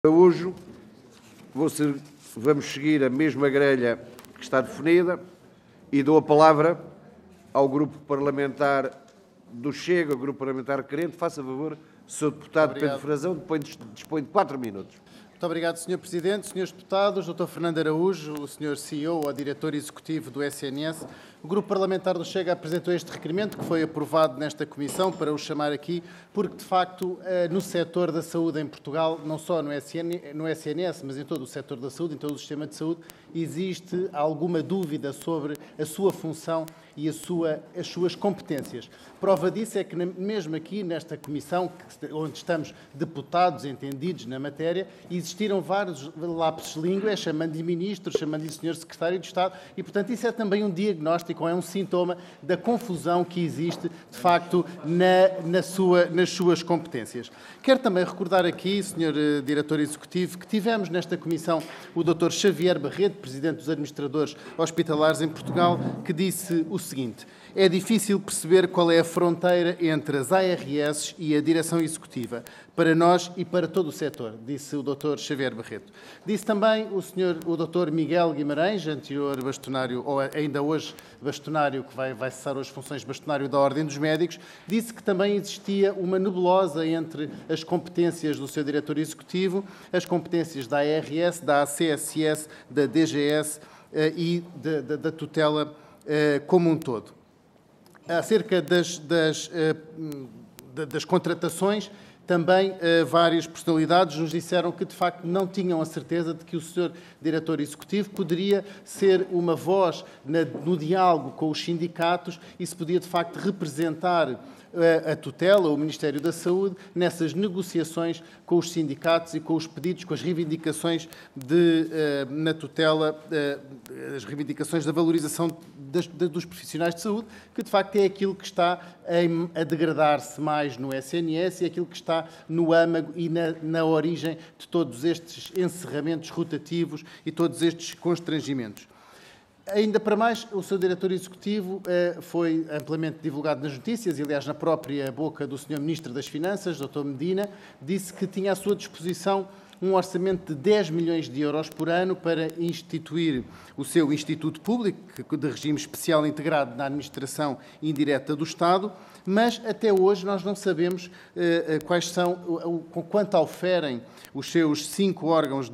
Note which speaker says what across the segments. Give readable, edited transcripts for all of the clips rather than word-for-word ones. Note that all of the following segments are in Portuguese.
Speaker 1: Araújo, vamos seguir a mesma grelha que está definida e dou a palavra ao Grupo Parlamentar do Chega, o Grupo Parlamentar Querente. Faça favor, Sr. Deputado Pedro Frazão, dispõe de 4 minutos.
Speaker 2: Muito obrigado, Sr. Presidente. Srs. Deputados, Dr. Fernando Araújo, o Sr. CEO ou Diretor Executivo do SNS, o Grupo Parlamentar do Chega apresentou este requerimento que foi aprovado nesta Comissão para o chamar aqui, porque, de facto, no setor da saúde em Portugal, não só no SNS, mas em todo o setor da saúde, em todo o sistema de saúde, existe alguma dúvida sobre a sua função e as suas competências. Prova disso é que, mesmo aqui nesta Comissão, onde estamos deputados entendidos na matéria, existiram vários lapsos de língua, chamando-lhe Ministro, chamando-lhe Sr. Secretário de Estado, e, portanto, isso é também um diagnóstico, ou é um sintoma da confusão que existe, de facto, nas suas competências. Quero também recordar aqui, Sr. Diretor Executivo, que tivemos nesta Comissão o Dr. Xavier Barreto, Presidente dos Administradores Hospitalares em Portugal, que disse o seguinte: é difícil perceber qual é a fronteira entre as ARS e a Direção Executiva, para nós e para todo o setor, disse o Dr. Xavier Barreto. Disse também o Dr. Miguel Guimarães, anterior bastonário, ou ainda hoje bastonário, que vai cessar as funções de bastonário da Ordem dos Médicos, disse que também existia uma nebulosa entre as competências do seu diretor executivo, as competências da ARS, da ACSS, da DGS e da tutela como um todo. Acerca das contratações, também várias personalidades nos disseram que, de facto, não tinham a certeza de que o Sr. Diretor Executivo poderia ser uma voz no diálogo com os sindicatos e se podia, de facto, representar a tutela, o Ministério da Saúde, nessas negociações com os sindicatos e com os pedidos, com as reivindicações na tutela, as reivindicações da valorização dos profissionais de saúde, que de facto é aquilo que está a degradar-se mais no SNS e aquilo que está no âmago e na origem de todos estes encerramentos rotativos e todos estes constrangimentos. Ainda para mais, o seu diretor executivo foi amplamente divulgado nas notícias, e aliás na própria boca do Sr. Ministro das Finanças, Dr. Medina, disse que tinha à sua disposição um orçamento de 10 milhões de euros por ano para instituir o seu Instituto Público, de regime especial integrado na administração indireta do Estado, mas até hoje nós não sabemos quais são, quanto auferem os seus 5 órgãos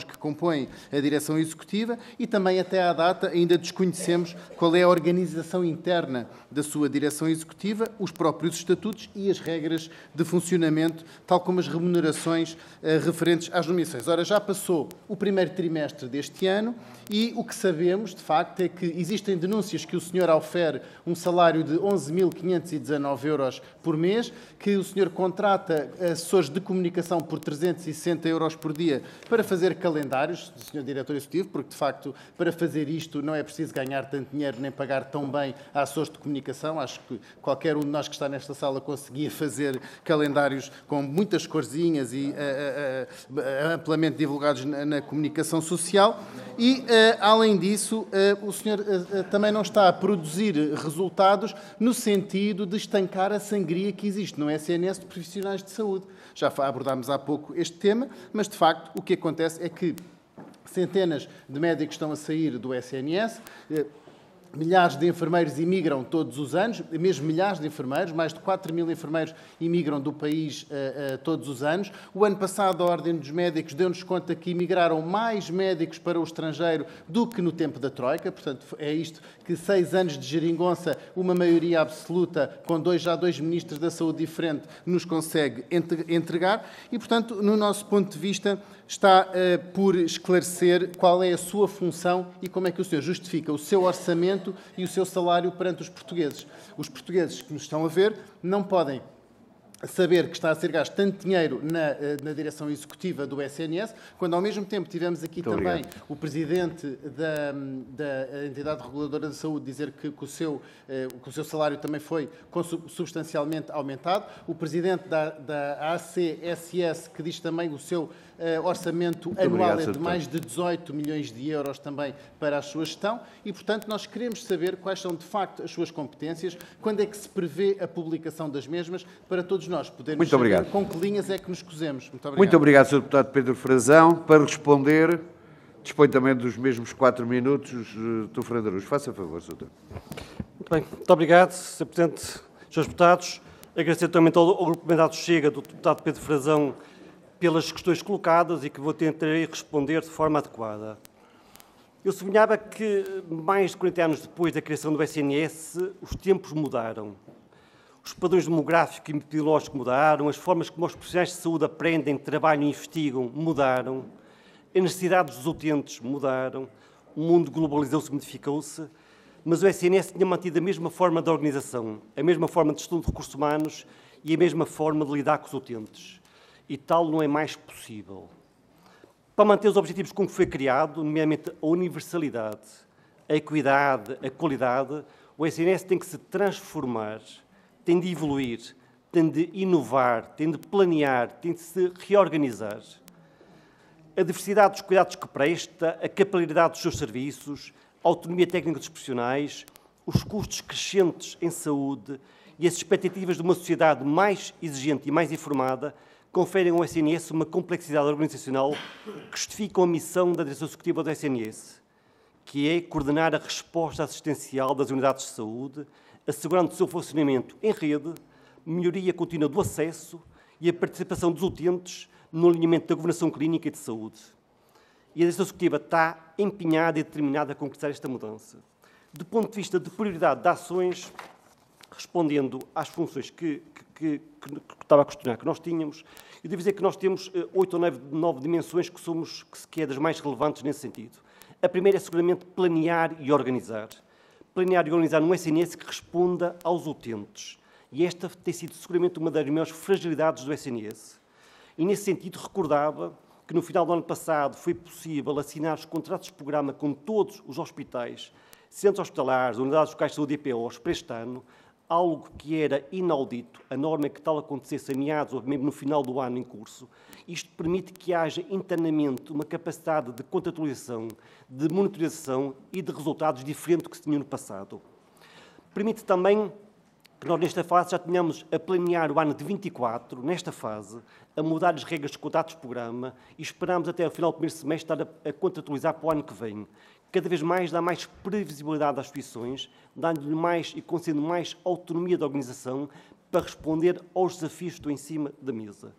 Speaker 2: que compõem a direção executiva, e também até à data ainda desconhecemos qual é a organização interna da sua direção executiva, os próprios estatutos e as regras de funcionamento, tal como as remunerações referentes às nomeações. Ora, já passou o primeiro trimestre deste ano e o que sabemos, de facto, é que existem denúncias que o senhor aufere um salário de 11.519 euros por mês, que o senhor contrata assessores de comunicação por 360 euros por dia para fazer calendários, senhor diretor executivo, porque, de facto, para fazer isto não é preciso ganhar tanto dinheiro nem pagar tão bem a assessores de comunicação. Acho que qualquer um de nós que está nesta sala conseguia fazer calendários com muitas corzinhas e amplamente divulgados na comunicação social. E, além disso, o senhor também não está a produzir resultados no sentido de estancar a sangria que existe no SNS de profissionais de saúde. Já abordámos há pouco este tema, mas, de facto, o que acontece é que centenas de médicos estão a sair do SNS, milhares de enfermeiros imigram todos os anos, mesmo milhares de enfermeiros, mais de 4 mil enfermeiros imigram do país todos os anos. O ano passado, a Ordem dos Médicos deu-nos conta que imigraram mais médicos para o estrangeiro do que no tempo da Troika. Portanto, é isto que 6 anos de geringonça, uma maioria absoluta, com já dois ministros da Saúde diferente, nos consegue entregar. E, portanto, no nosso ponto de vista, está por esclarecer qual é a sua função e como é que o senhor justifica o seu orçamento e o seu salário perante os portugueses. Os portugueses que nos estão a ver não podem saber que está a ser gasto tanto dinheiro na direção executiva do SNS, quando ao mesmo tempo tivemos aqui também o Presidente da Entidade Reguladora da Saúde dizer que o seu salário também foi substancialmente aumentado, o Presidente da ACSS que diz também o seu orçamento anual é de mais de 18 milhões de euros também para a sua gestão e, portanto, nós queremos saber quais são, de facto, as suas competências, quando é que se prevê a publicação das mesmas, para todos nós podermos
Speaker 1: Muito
Speaker 2: saber
Speaker 1: obrigado.
Speaker 2: com que linhas é que nos cosemos. Muito obrigado.
Speaker 1: Muito obrigado, Sr. Deputado Pedro Frazão. Para responder, dispõe também dos mesmos 4 minutos, Dr. Fernando Araújo. Faça favor, Sr. Deputado.
Speaker 3: Muito bem. Muito obrigado, Sr. Presidente, Srs. Deputados. Agradecer também ao Grupo Parlamentar do Chega, do Deputado Pedro Frazão, pelas questões colocadas e que vou tentar responder de forma adequada. Eu sublinhava que, mais de 40 anos depois da criação do SNS, os tempos mudaram. Os padrões demográficos e metodológicos mudaram, as formas como os profissionais de saúde aprendem, trabalham e investigam mudaram, as necessidades dos utentes mudaram, o mundo globalizou-se, modificou-se, mas o SNS tinha mantido a mesma forma de organização, a mesma forma de gestão de recursos humanos e a mesma forma de lidar com os utentes. E tal não é mais possível. Para manter os objetivos com que foi criado, nomeadamente a universalidade, a equidade, a qualidade, o SNS tem que se transformar, tem de evoluir, tem de inovar, tem de planear, tem de se reorganizar. A diversidade dos cuidados que presta, a capilaridade dos seus serviços, a autonomia técnica dos profissionais, os custos crescentes em saúde e as expectativas de uma sociedade mais exigente e mais informada conferem ao SNS uma complexidade organizacional que justificam a missão da direção executiva do SNS, que é coordenar a resposta assistencial das unidades de saúde, assegurando o seu funcionamento em rede, melhoria contínua do acesso e a participação dos utentes no alinhamento da governação clínica e de saúde. E a direção executiva está empenhada e determinada a concretizar esta mudança. Do ponto de vista de prioridade de ações, respondendo às funções que estava a questionar que nós tínhamos, eu devo dizer que nós temos 8 ou 9 dimensões que é das mais relevantes nesse sentido. A primeira é seguramente planear e organizar. Planear e organizar um SNS que responda aos utentes. E esta tem sido seguramente uma das maiores fragilidades do SNS. E nesse sentido recordava que no final do ano passado foi possível assinar os contratos de programa com todos os hospitais, centros hospitalares, unidades locais de saúde e EPOs para este ano, algo que era inaudito, a norma é que tal acontecesse a meados ou mesmo no final do ano em curso. Isto permite que haja internamente uma capacidade de contratualização, de monitorização e de resultados diferente do que se tinha no passado. Permite também que nós nesta fase já tenhamos a planear o ano de 24, nesta fase, a mudar as regras de contratos de programa e esperamos até ao final do primeiro semestre estar a contratualizar para o ano que vem. Cada vez mais dá mais previsibilidade às instituições, dando-lhe mais e concedendo mais autonomia de organização para responder aos desafios que estão em cima da mesa.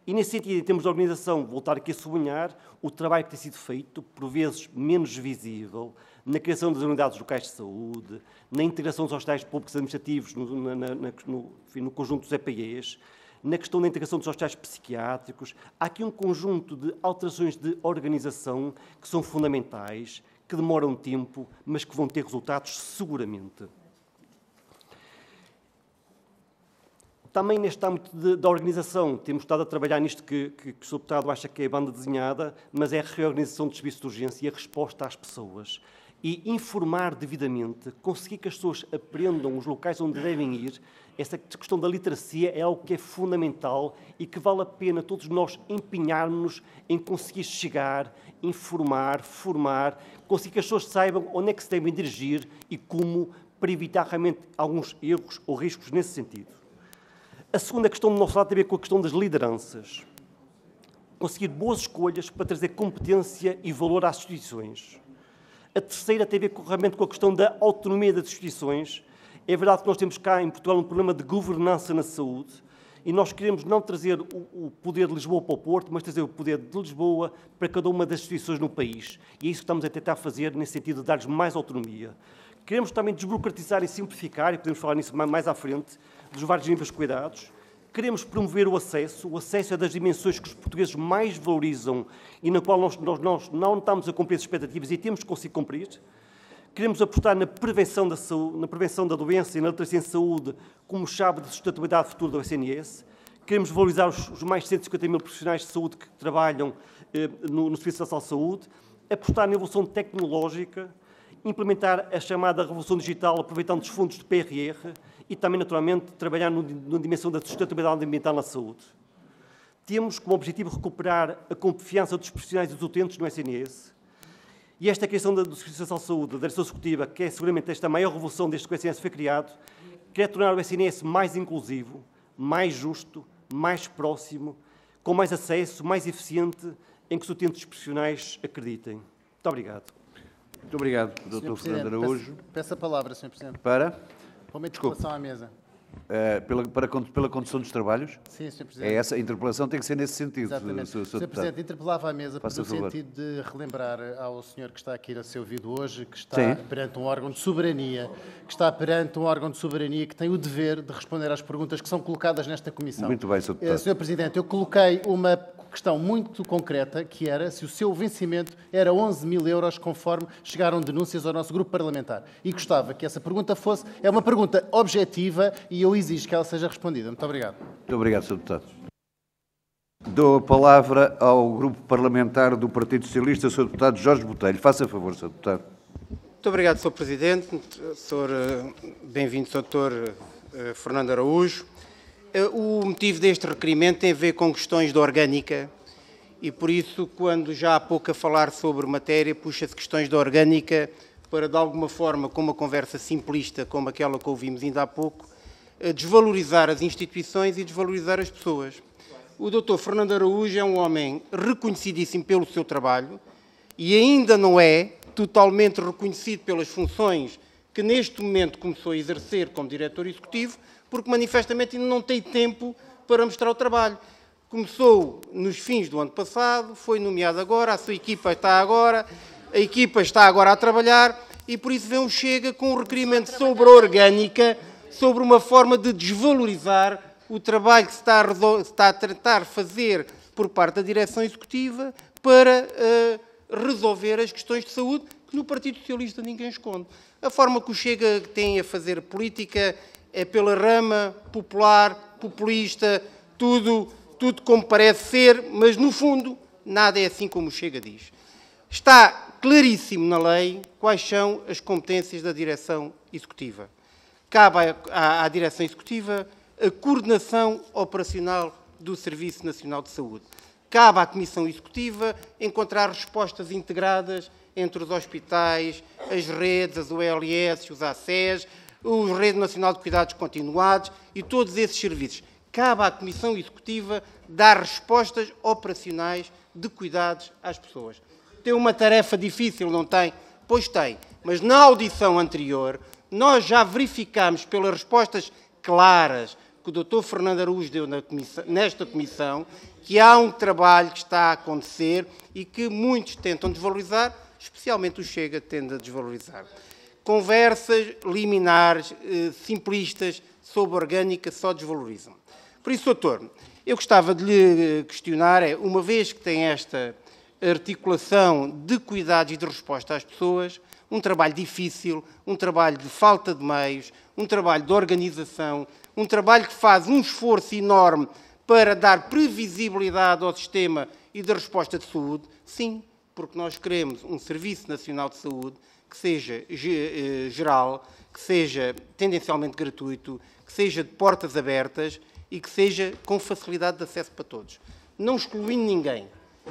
Speaker 3: E nesse sentido, em termos de organização, voltar aqui a sublinhar o trabalho que tem sido feito, por vezes menos visível, na criação das unidades locais de saúde, na integração dos hospitais públicos administrativos no conjunto dos EPIs, na questão da integração dos hospitais psiquiátricos. Há aqui um conjunto de alterações de organização que são fundamentais, que demoram tempo, mas que vão ter resultados seguramente. Também neste âmbito da organização, temos estado a trabalhar nisto que o Sr. Deputado acha que é a banda desenhada, mas é a reorganização dos serviços de urgência e a resposta às pessoas. E informar devidamente, conseguir que as pessoas aprendam os locais onde devem ir, essa questão da literacia é algo que é fundamental e que vale a pena todos nós empenharmos em conseguir chegar, informar, formar, conseguir que as pessoas saibam onde é que se devem dirigir e como, para evitar realmente alguns erros ou riscos nesse sentido. A segunda questão do nosso lado tem a ver com a questão das lideranças. Conseguir boas escolhas para trazer competência e valor às instituições. A terceira tem a ver realmente com a questão da autonomia das instituições. É verdade que nós temos cá em Portugal um problema de governança na saúde e nós queremos não trazer o poder de Lisboa para o Porto, mas trazer o poder de Lisboa para cada uma das instituições no país. E é isso que estamos a tentar fazer nesse sentido de dar-lhes mais autonomia. Queremos também desburocratizar e simplificar, e podemos falar nisso mais à frente, dos vários níveis de cuidados. Queremos promover o acesso é das dimensões que os portugueses mais valorizam e na qual nós não estamos a cumprir as expectativas e temos que conseguir cumprir. Queremos apostar na prevenção da saúde, na prevenção da doença e na literacia em saúde como chave de sustentabilidade futura do SNS. Queremos valorizar os mais de 150 mil profissionais de saúde que trabalham no Serviço Nacional de Saúde. Apostar na evolução tecnológica, implementar a chamada revolução digital aproveitando os fundos de PRR e também, naturalmente, trabalhar na dimensão da sustentabilidade ambiental na saúde. Temos como objetivo recuperar a confiança dos profissionais e dos utentes no SNS. E esta questão do Serviço Nacional de Saúde, da direção executiva, que é seguramente esta maior revolução desde que o SNS foi criado, quer tornar o SNS mais inclusivo, mais justo, mais próximo, com mais acesso, mais eficiente, em que os utentes profissionais acreditem. Muito obrigado.
Speaker 1: Muito obrigado, Dr. Fernando Araújo.
Speaker 2: Peço a palavra, Sr. Presidente.
Speaker 1: Para
Speaker 2: Uma interpelação à mesa.
Speaker 1: pela condução dos trabalhos?
Speaker 2: Sim, Sr. Presidente.
Speaker 1: É essa, a interpelação tem que ser nesse sentido,
Speaker 2: Exatamente.
Speaker 1: Sr.
Speaker 2: Sr. Presidente, interpelava à mesa no
Speaker 1: favor.
Speaker 2: sentido de relembrar ao senhor que está aqui a ser ouvido hoje que está
Speaker 1: Sim.
Speaker 2: perante um órgão de soberania, que tem o dever de responder às perguntas que são colocadas nesta comissão.
Speaker 1: Muito bem, Sr. Deputado.
Speaker 2: Sr. Presidente, eu coloquei uma questão muito concreta, que era se o seu vencimento era 11.000 euros, conforme chegaram denúncias ao nosso grupo parlamentar. E gostava que essa pergunta fosse... É uma pergunta objetiva e eu exijo que ela seja respondida. Muito obrigado.
Speaker 1: Muito obrigado, Sr. Deputado. Dou a palavra ao Grupo Parlamentar do Partido Socialista, Sr. Deputado Jorge Botelho. Faça favor, Sr. Deputado.
Speaker 4: Muito obrigado, Sr. Presidente. Bem-vindo, Sr. Dr. Fernando Araújo. O motivo deste requerimento tem a ver com questões de orgânica e, por isso, quando já há pouco a falar sobre matéria, puxa-se questões de orgânica para, de alguma forma, com uma conversa simplista como aquela que ouvimos ainda há pouco, desvalorizar as instituições e desvalorizar as pessoas. O Dr. Fernando Araújo é um homem reconhecidíssimo pelo seu trabalho e ainda não é totalmente reconhecido pelas funções que neste momento começou a exercer como diretor executivo, porque manifestamente ainda não tem tempo para mostrar o trabalho. Começou nos fins do ano passado, foi nomeado agora, a sua equipa está agora, a equipa está agora a trabalhar e por isso vem um Chega com um requerimento sobre a orgânica, sobre uma forma de desvalorizar o trabalho que se está a tentar fazer por parte da direção executiva para resolver as questões de saúde que no Partido Socialista ninguém esconde. A forma que o Chega tem a fazer política é pela rama popular, populista, tudo como parece ser, mas no fundo nada é assim como o Chega diz. Está claríssimo na lei quais são as competências da direção executiva. Cabe à direção executiva a coordenação operacional do Serviço Nacional de Saúde. Cabe à Comissão Executiva encontrar respostas integradas entre os hospitais, as redes, as OLS, os ACES, a Rede Nacional de Cuidados Continuados e todos esses serviços. Cabe à Comissão Executiva dar respostas operacionais de cuidados às pessoas. Tem uma tarefa difícil, não tem? Pois tem. Mas na audição anterior, nós já verificámos pelas respostas claras que o Dr. Fernando Araújo deu nesta comissão, que há um trabalho que está a acontecer e que muitos tentam desvalorizar, especialmente o Chega tende a desvalorizar. Conversas liminares, simplistas, sobre orgânica, só desvalorizam. Por isso, doutor, eu gostava de lhe questionar, uma vez que tem esta articulação de cuidados e de resposta às pessoas, um trabalho difícil, um trabalho de falta de meios, um trabalho de organização, um trabalho que faz um esforço enorme para dar previsibilidade ao sistema e da resposta de saúde, sim, porque nós queremos um Serviço Nacional de Saúde que seja geral, que seja tendencialmente gratuito, que seja de portas abertas e que seja com facilidade de acesso para todos. Não excluindo ninguém,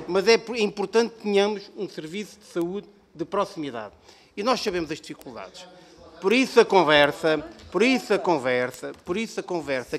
Speaker 4: mas é importante que tenhamos um serviço de saúde de proximidade. E nós sabemos as dificuldades. Por isso a conversa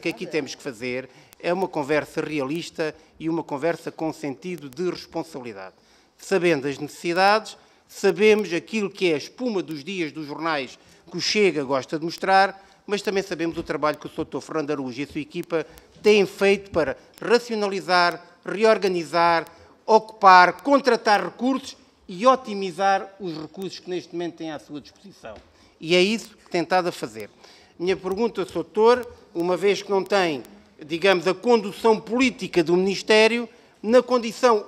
Speaker 4: que aqui temos que fazer é uma conversa realista e uma conversa com sentido de responsabilidade. Sabendo as necessidades, sabemos aquilo que é a espuma dos dias dos jornais que o Chega gosta de mostrar, mas também sabemos o trabalho que o Dr. Fernando Araújo e a sua equipa têm feito para racionalizar, reorganizar, ocupar, contratar recursos e otimizar os recursos que neste momento têm à sua disposição. E é isso que tem estado a fazer. Minha pergunta, Sr. Doutor, uma vez que não tem, digamos, a condução política do Ministério, na condição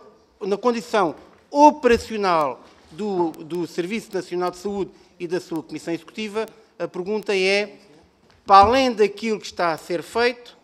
Speaker 4: operacional do Serviço Nacional de Saúde e da sua Comissão Executiva, a pergunta é, para além daquilo que está a ser feito,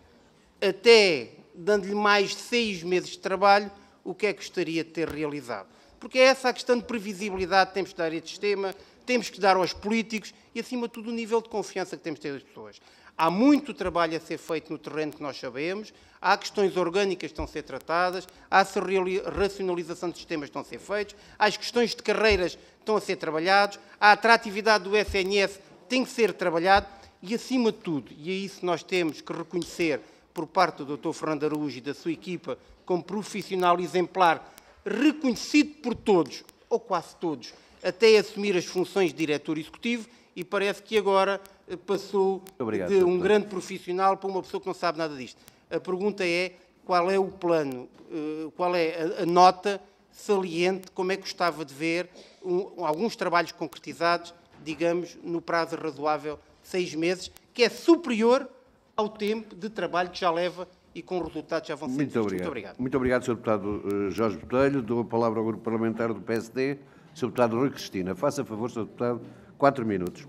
Speaker 4: até dando-lhe mais 6 meses de trabalho, o que é que gostaria de ter realizado? Porque é essa a questão de previsibilidade que temos que dar a este sistema, temos que dar aos políticos e, acima de tudo, o nível de confiança que temos de ter das pessoas. Há muito trabalho a ser feito no terreno que nós sabemos, há questões orgânicas que estão a ser tratadas, há a racionalização de sistemas que estão a ser feitos, há as questões de carreiras que estão a ser trabalhadas, a atratividade do SNS tem que ser trabalhado e, acima de tudo, e é isso que nós temos que reconhecer por parte do Dr. Fernando Araújo e da sua equipa como profissional exemplar, reconhecido por todos, ou quase todos, até assumir as funções de diretor executivo, e parece que agora passou de um grande profissional para uma pessoa que não sabe nada disto. A pergunta é, qual é o plano, qual é a nota saliente, como é que gostava de ver alguns trabalhos concretizados, digamos, no prazo razoável de 6 meses, que é superior ao tempo de trabalho que já leva e com resultados já vão ser vistos. Muito obrigado.
Speaker 1: Muito obrigado, Sr. Deputado Jorge Botelho. Dou a palavra ao Grupo Parlamentar do PSD, Sr. Deputado Rui Cristina. Faça favor, Sr. Deputado, 4 minutos.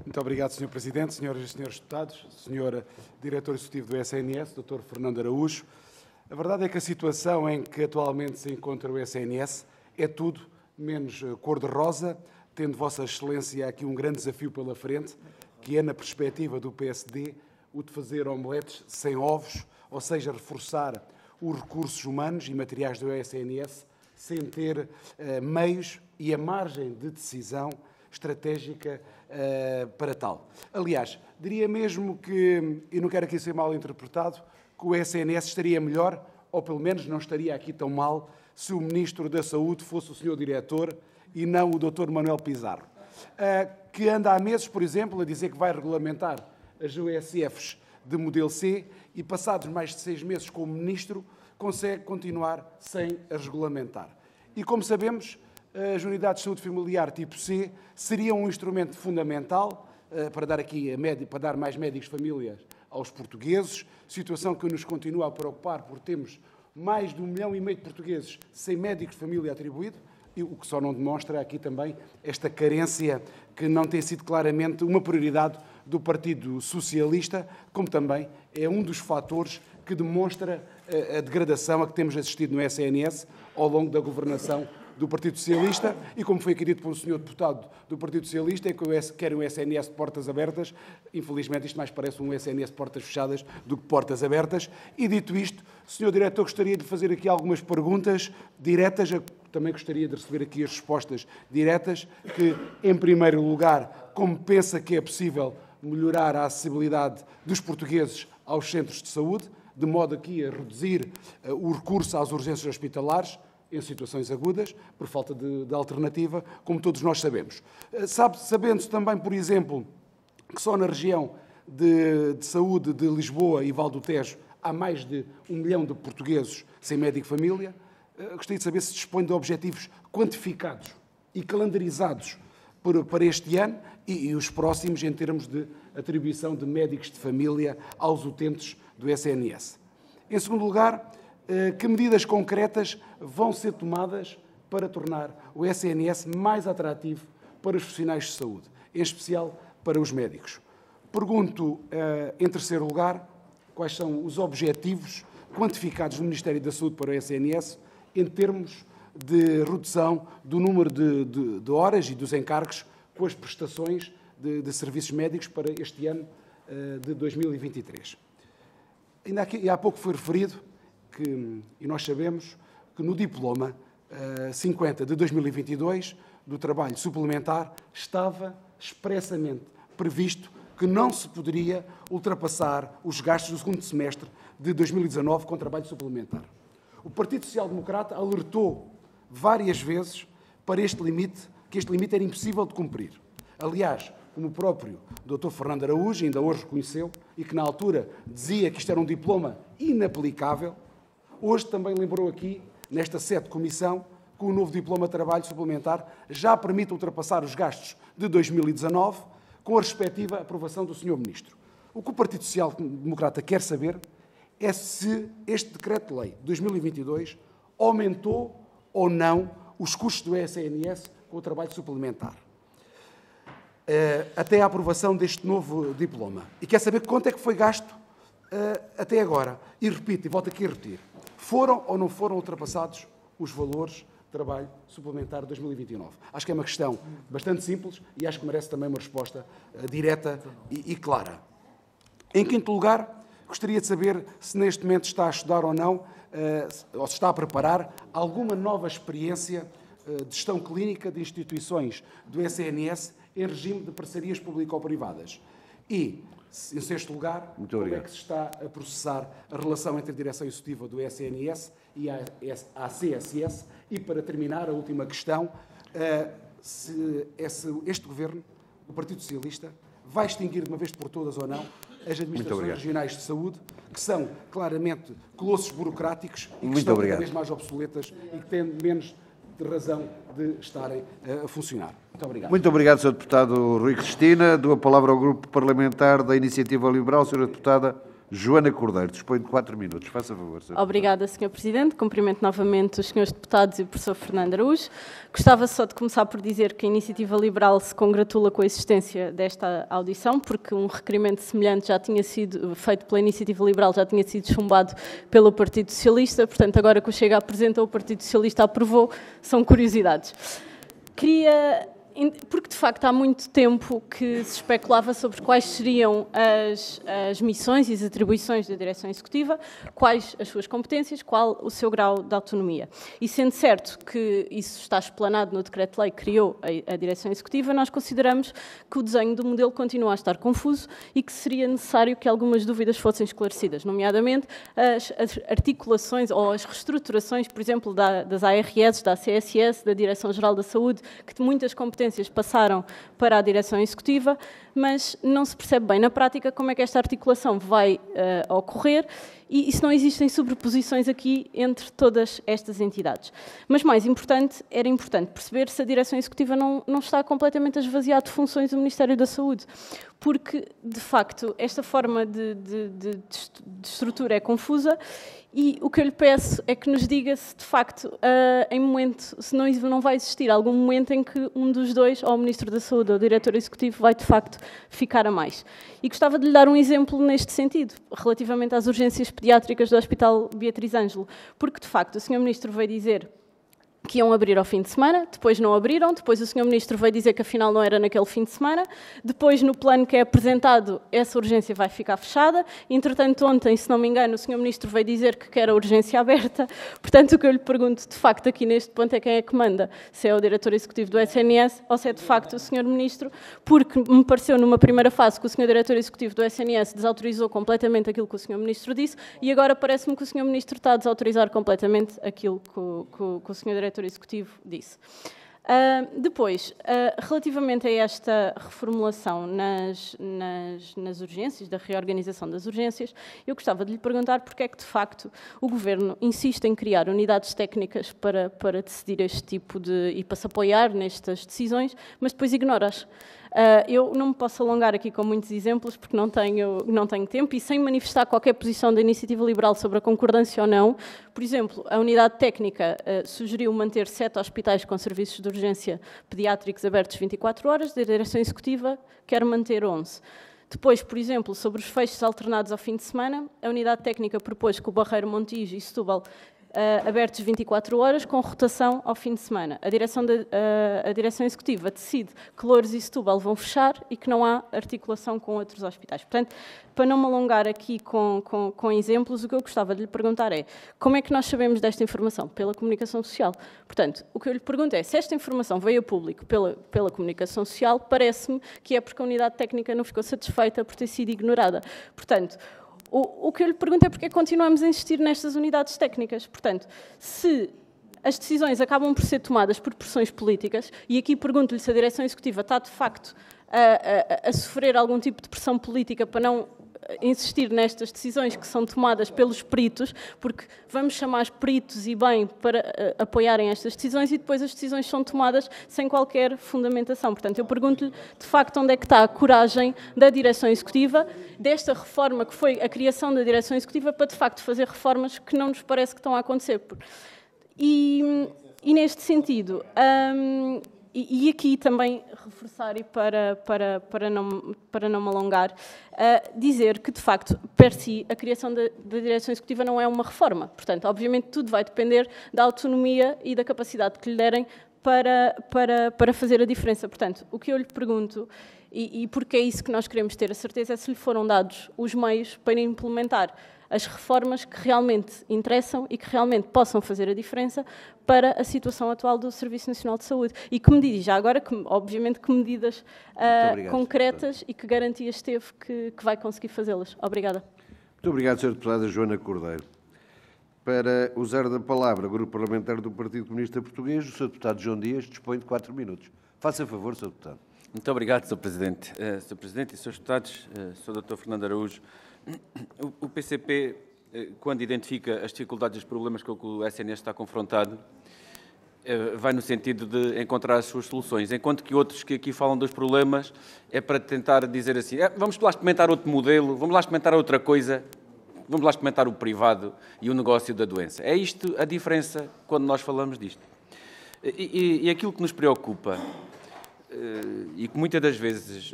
Speaker 5: Muito obrigado, Sr. Presidente, senhoras e senhores deputados, Sr. Diretor Executivo do SNS, Dr. Fernando Araújo. A verdade é que a situação em que atualmente se encontra o SNS é tudo menos cor-de-rosa, tendo Vossa Excelência aqui um grande desafio pela frente, que é, na perspectiva do PSD, o de fazer omeletes sem ovos, ou seja, reforçar os recursos humanos e materiais do SNS sem ter meios e a margem de decisão estratégica para tal. Aliás, diria mesmo que, e não quero aqui ser mal interpretado, que o SNS estaria melhor, ou pelo menos não estaria aqui tão mal, se o Ministro da Saúde fosse o Sr. Diretor e não o Dr. Manuel Pizarro, que anda há meses, por exemplo, a dizer que vai regulamentar as USFs de modelo C e, passados mais de 6 meses como Ministro, consegue continuar sem as regulamentar. E, como sabemos, as unidades de saúde familiar tipo C seriam um instrumento fundamental para dar mais médicos de família aos portugueses, situação que nos continua a preocupar, porque temos mais de 1,5 milhão de portugueses sem médicos de família atribuído, e o que só não demonstra aqui também esta carência que não tem sido claramente uma prioridade do Partido Socialista, como também é um dos fatores que demonstra a degradação a que temos assistido no SNS ao longo da governação do Partido Socialista, e como foi aqui dito por um senhor deputado do Partido Socialista, é que querem um SNS de portas abertas. Infelizmente, isto mais parece um SNS de portas fechadas do que portas abertas. E dito isto, senhor Diretor, gostaria de fazer aqui algumas perguntas diretas. Eu também gostaria de receber aqui as respostas diretas, que, em primeiro lugar, como pensa que é possível melhorar a acessibilidade dos portugueses aos centros de saúde, de modo aqui a reduzir o recurso às urgências hospitalares, em situações agudas, por falta de alternativa, como todos nós sabemos. Sabendo-se também, por exemplo, que só na região de saúde de Lisboa e Val do Tejo há mais de 1 milhão de portugueses sem médico de família, gostaria de saber se dispõe de objetivos quantificados e calendarizados para este ano e os próximos em termos de atribuição de médicos de família aos utentes do SNS. Em segundo lugar, que medidas concretas vão ser tomadas para tornar o SNS mais atrativo para os profissionais de saúde, em especial para os médicos? Pergunto, em terceiro lugar, quais são os objetivos quantificados do Ministério da Saúde para o SNS em termos de redução do número de horas e dos encargos com as prestações de serviços médicos para este ano de 2023. Ainda aqui, há pouco foi referido e nós sabemos que no diploma 50 de 2022 do trabalho suplementar estava expressamente previsto que não se poderia ultrapassar os gastos do segundo semestre de 2019 com trabalho suplementar. O Partido Social Democrata alertou várias vezes para este limite, que este limite era impossível de cumprir. Aliás, como o próprio Dr. Fernando Araújo ainda hoje reconheceu, e que na altura dizia que isto era um diploma inaplicável, hoje também lembrou aqui, nesta sede de comissão, que o novo diploma de trabalho suplementar já permite ultrapassar os gastos de 2019 com a respectiva aprovação do Sr. Ministro. O que o Partido Social Democrata quer saber é se este Decreto-Lei de 2022 aumentou ou não os custos do SNS com o trabalho suplementar, até a aprovação deste novo diploma. E quer saber quanto é que foi gasto até agora. E repito, e volto aqui a repetir, foram ou não foram ultrapassados os valores de trabalho suplementar de 2029? Acho que é uma questão bastante simples e acho que merece também uma resposta direta e clara. Em quinto lugar, gostaria de saber se neste momento está a estudar ou não, ou se está a preparar alguma nova experiência de gestão clínica de instituições do SNS em regime de parcerias público-privadas. E, em sexto lugar, como é que se está a processar a relação entre a direção executiva do SNS e a CSS? E, para terminar, a última questão, se este Governo, o Partido Socialista, vai extinguir de uma vez por todas ou não as administrações regionais de saúde, que são claramente colossos burocráticos e que estão cada vez mais obsoletas e que têm menos de razão de estarem a funcionar. Muito obrigado.
Speaker 1: Muito obrigado, Sr. Deputado Rui Cristina. Dou a palavra ao Grupo Parlamentar da Iniciativa Liberal, Sra. Deputada Joana Cordeiro. Dispõe de 4 minutos. Faça favor, Sr.
Speaker 6: Obrigada, Sr. Presidente. Cumprimento novamente os Srs. Deputados e o Professor Fernando Araújo. Gostava só de começar por dizer que a Iniciativa Liberal se congratula com a existência desta audição, porque um requerimento semelhante já tinha sido feito pela Iniciativa Liberal, já tinha sido chumbado pelo Partido Socialista. Portanto, agora que o Chega apresentou, o Partido Socialista aprovou, são curiosidades. Porque, de facto, há muito tempo que se especulava sobre quais seriam as missões e as atribuições da Direção Executiva, quais as suas competências, qual o seu grau de autonomia. E, sendo certo que isso está explanado no Decreto-Lei que criou a Direção Executiva, nós consideramos que o desenho do modelo continua a estar confuso e que seria necessário que algumas dúvidas fossem esclarecidas, nomeadamente as articulações ou as reestruturações, por exemplo, das ARS, da CSS, da Direção-Geral da Saúde, que muitas competências passaram para a Direção Executiva, mas não se percebe bem na prática como é que esta articulação vai ocorrer e se não existem sobreposições aqui entre todas estas entidades. Mas mais importante, era importante perceber se a Direção Executiva não está completamente a esvaziar de funções o Ministério da Saúde, porque, de facto, esta forma de estrutura é confusa e o que eu lhe peço é que nos diga se, de facto, se não vai existir algum momento em que um dos dois, ou o Ministro da Saúde ou o Diretor Executivo, vai, de facto, ficar a mais. E gostava de lhe dar um exemplo neste sentido, relativamente às urgências pediátricas do Hospital Beatriz Ângelo, porque, de facto, o Sr. Ministro veio dizer que iam abrir ao fim de semana, depois não abriram, depois o Sr. Ministro veio dizer que afinal não era naquele fim de semana, depois no plano que é apresentado essa urgência vai ficar fechada, entretanto ontem, se não me engano, o Sr. Ministro veio dizer que quer a urgência aberta, portanto o que eu lhe pergunto de facto aqui neste ponto é quem é que manda, se é o Diretor Executivo do SNS ou se é de facto o Sr. Ministro, porque me pareceu numa primeira fase que o Sr. Diretor Executivo do SNS desautorizou completamente aquilo que o Sr. Ministro disse e agora parece-me que o Sr. Ministro está a desautorizar completamente aquilo que o Sr. Diretor Executivo disse. Depois, relativamente a esta reformulação nas urgências, da reorganização das urgências, eu gostava de lhe perguntar porque é que, de facto, o Governo insiste em criar unidades técnicas para decidir este tipo e para se apoiar nestas decisões, mas depois ignora-as. Eu não me posso alongar aqui com muitos exemplos porque não tenho tempo e sem manifestar qualquer posição da Iniciativa Liberal sobre a concordância ou não. Por exemplo, a unidade técnica sugeriu manter 7 hospitais com serviços de urgência pediátricos abertos 24 horas, a Direção Executiva quer manter 11. Depois, por exemplo, sobre os fechos alternados ao fim de semana, a unidade técnica propôs que o Barreiro, Montijo e Setúbal abertos 24 horas, com rotação ao fim de semana. A Direção Executiva decide que Loures e Setúbal vão fechar e que não há articulação com outros hospitais. Portanto, para não me alongar aqui com exemplos, o que eu gostava de lhe perguntar é como é que nós sabemos desta informação? Pela comunicação social. Portanto, o que eu lhe pergunto é, se esta informação veio a público pela comunicação social, parece-me que é porque a unidade técnica não ficou satisfeita por ter sido ignorada. Portanto, o que eu lhe pergunto é porque é que continuamos a insistir nestas unidades técnicas. Portanto, se as decisões acabam por ser tomadas por pressões políticas, e aqui pergunto-lhe se a Direção Executiva está, de facto, a sofrer algum tipo de pressão política para não insistir nestas decisões que são tomadas pelos peritos, porque vamos chamar os peritos e bem para apoiarem estas decisões e depois as decisões são tomadas sem qualquer fundamentação. Portanto, eu pergunto-lhe, de facto, onde é que está a coragem da Direção Executiva, desta reforma que foi a criação da Direção Executiva, para, de facto, fazer reformas que não nos parece que estão a acontecer. E neste sentido... E aqui também reforçar e para não me alongar, dizer que, de facto, per si, a criação da Direção Executiva não é uma reforma. Portanto, obviamente, tudo vai depender da autonomia e da capacidade que lhe derem para fazer a diferença. Portanto, o que eu lhe pergunto, e porque é isso que nós queremos ter a certeza, é se lhe foram dados os meios para implementar as reformas que realmente interessam e que realmente possam fazer a diferença para a situação atual do Serviço Nacional de Saúde. E que medidas, já agora, obviamente, que medidas concretas e que garantias teve que vai conseguir fazê-las. Obrigada.
Speaker 1: Muito obrigado, Sra. Deputada Joana Cordeiro. Para usar da palavra o Grupo Parlamentar do Partido Comunista Português, o Sr. Deputado João Dias dispõe de 4 minutos. Faça favor, Sr. Deputado.
Speaker 7: Muito obrigado, Sr. Presidente. Sr. Presidente e Srs. Deputados, Sr. Dr. Fernando Araújo, o PCP, quando identifica as dificuldades e os problemas com que o SNS está confrontado, vai no sentido de encontrar as suas soluções, enquanto que outros que aqui falam dos problemas é para tentar dizer assim, vamos lá experimentar outro modelo, vamos lá experimentar outra coisa, vamos lá experimentar o privado e o negócio da doença. É isto a diferença quando nós falamos disto. E aquilo que nos preocupa e que muitas das vezes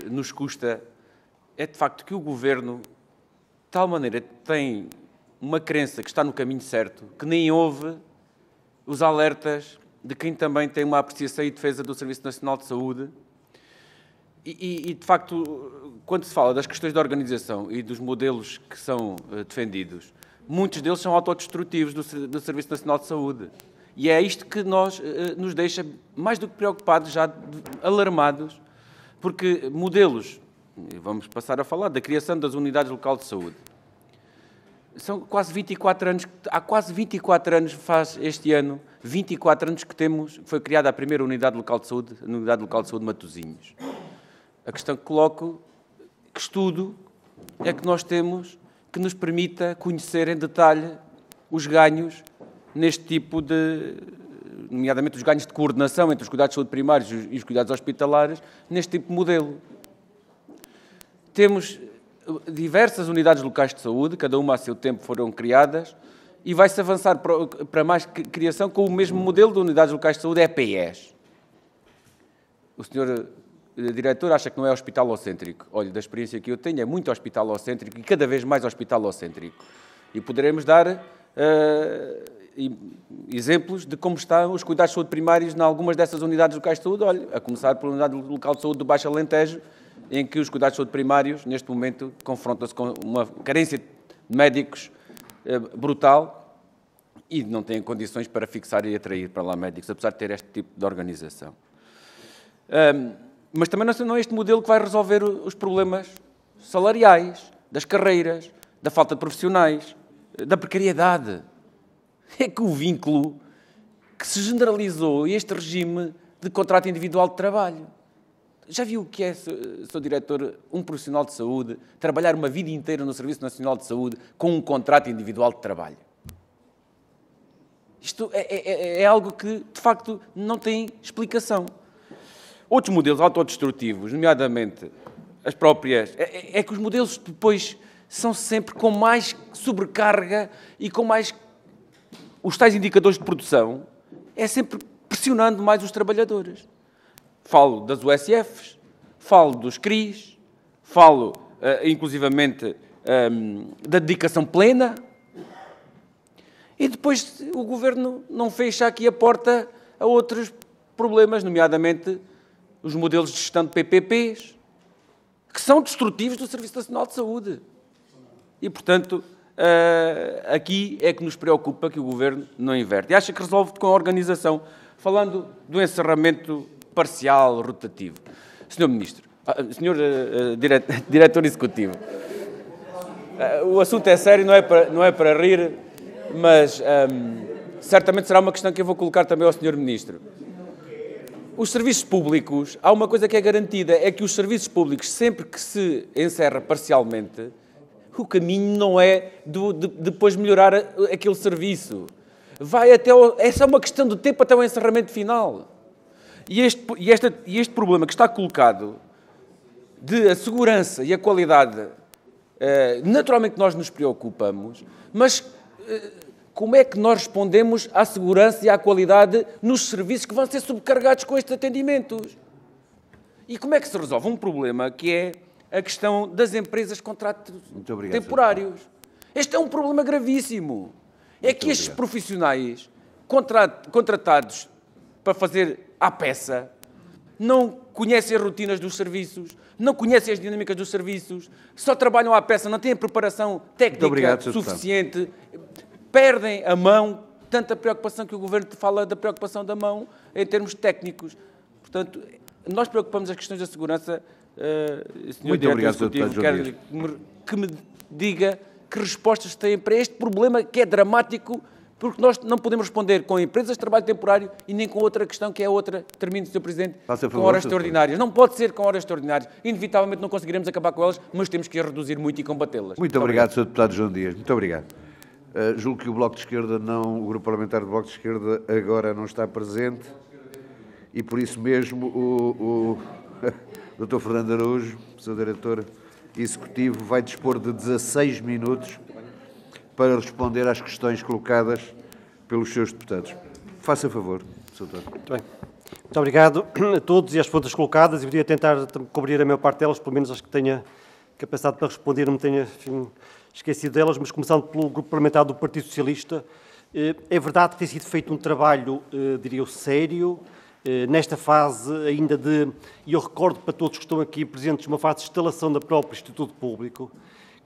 Speaker 7: nos custa é de facto que o Governo, de tal maneira, tem uma crença que está no caminho certo, que nem ouve os alertas de quem também tem uma apreciação e defesa do Serviço Nacional de Saúde. E, de facto, quando se fala das questões da organização e dos modelos que são defendidos, muitos deles são autodestrutivos do Serviço Nacional de Saúde. E é isto que nos deixa mais do que preocupados, já alarmados, porque modelos, vamos passar a falar da criação das unidades locais de saúde, são quase 24 anos, há quase 24 anos, faz este ano, 24 anos que foi criada a primeira unidade local de saúde, a Unidade Local de Saúde Matosinhos. A questão que coloco, que estudo é que nós temos que nos permita conhecer em detalhe os ganhos neste tipo de, nomeadamente os ganhos de coordenação entre os cuidados de saúde primários e os cuidados hospitalares, neste tipo de modelo. Temos diversas unidades locais de saúde, cada uma a seu tempo foram criadas, e vai-se avançar para mais criação com o mesmo modelo de unidades locais de saúde, EPEs. O senhor diretor acha que não é hospitalocêntrico. Olha, da experiência que eu tenho, é muito hospitalocêntrico e cada vez mais hospitalocêntrico. E poderemos dar exemplos de como estão os cuidados de saúde primários em algumas dessas unidades locais de saúde. Olha, a começar pela Unidade Local de Saúde do Baixo Alentejo, em que os cuidados de saúde primários, neste momento, confrontam-se com uma carência de médicos brutal e não têm condições para fixar e atrair para lá médicos, apesar de ter este tipo de organização. Mas também não é este modelo que vai resolver os problemas salariais, das carreiras, da falta de profissionais, da precariedade. É que o vínculo que se generalizou este regime de contrato individual de trabalho. Já viu o que é, Sr. Diretor, um profissional de saúde trabalhar uma vida inteira no Serviço Nacional de Saúde com um contrato individual de trabalho? Isto é algo que, de facto, não tem explicação. Outros modelos autodestrutivos, nomeadamente as próprias... É que os modelos depois são sempre com mais sobrecarga e com mais... Os tais indicadores de produção é sempre pressionando mais os trabalhadores. Falo das USFs, falo dos CRIs, falo, inclusivamente, da dedicação plena. E depois o Governo não fecha aqui a porta a outros problemas, nomeadamente os modelos de gestão de PPPs, que são destrutivos do Serviço Nacional de Saúde. E, portanto, aqui é que nos preocupa que o Governo não inverte. E acha que resolve com a organização, falando do encerramento parcial, rotativo. Sr. Ministro, Sr. Diretor Executivo, o assunto é sério, não é para rir, mas certamente será uma questão que eu vou colocar também ao Sr. Ministro. Os serviços públicos, há uma coisa que é garantida, é que os serviços públicos, sempre que se encerra parcialmente, o caminho não é de depois melhorar aquele serviço. Essa é uma questão do tempo até o encerramento final. E este problema que está colocado de a segurança e a qualidade, naturalmente nós nos preocupamos, mas como é que nós respondemos à segurança e à qualidade nos serviços que vão ser subcarregados com estes atendimentos? E como é que se resolve um problema que é a questão das empresas de contratos temporários? Este é um problema gravíssimo. É que estes profissionais contratados para fazer à peça não conhecem as rotinas dos serviços, não conhecem as dinâmicas dos serviços, só trabalham à peça, não têm preparação técnica suficiente, perdem a mão, tanta preocupação que o Governo fala da preocupação da mão em termos técnicos. Portanto, nós preocupamos as questões da segurança. Sr. Diretor Executivo, quero que me diga que respostas têm para este problema que é dramático, porque nós não podemos responder com empresas de trabalho temporário e nem com outra questão, que é outra, termino, Sr. Presidente, com horas extraordinárias. Não pode ser com horas extraordinárias. Inevitavelmente não conseguiremos acabar com elas, mas temos que as reduzir muito e combatê-las.
Speaker 1: Muito obrigado, Sr. Deputado João Dias. Muito obrigado. Julgo que o Bloco de Esquerda o Grupo Parlamentar do Bloco de Esquerda agora não está presente e por isso mesmo o Dr. Fernando Araújo, Sr. Diretor Executivo, vai dispor de 16 minutos para responder às questões colocadas pelos seus deputados. Faça favor, Sr. Doutor.
Speaker 3: Muito bem. Muito obrigado a todos e às perguntas colocadas. Eu podia tentar cobrir a maior parte delas, pelo menos as que tenha capacidade para responder, não me tenha esquecido delas, mas começando pelo Grupo Parlamentar do Partido Socialista. É verdade que tem sido feito um trabalho, diria eu, sério, nesta fase ainda e eu recordo para todos que estão aqui presentes, uma fase de instalação da própria Instituto Público,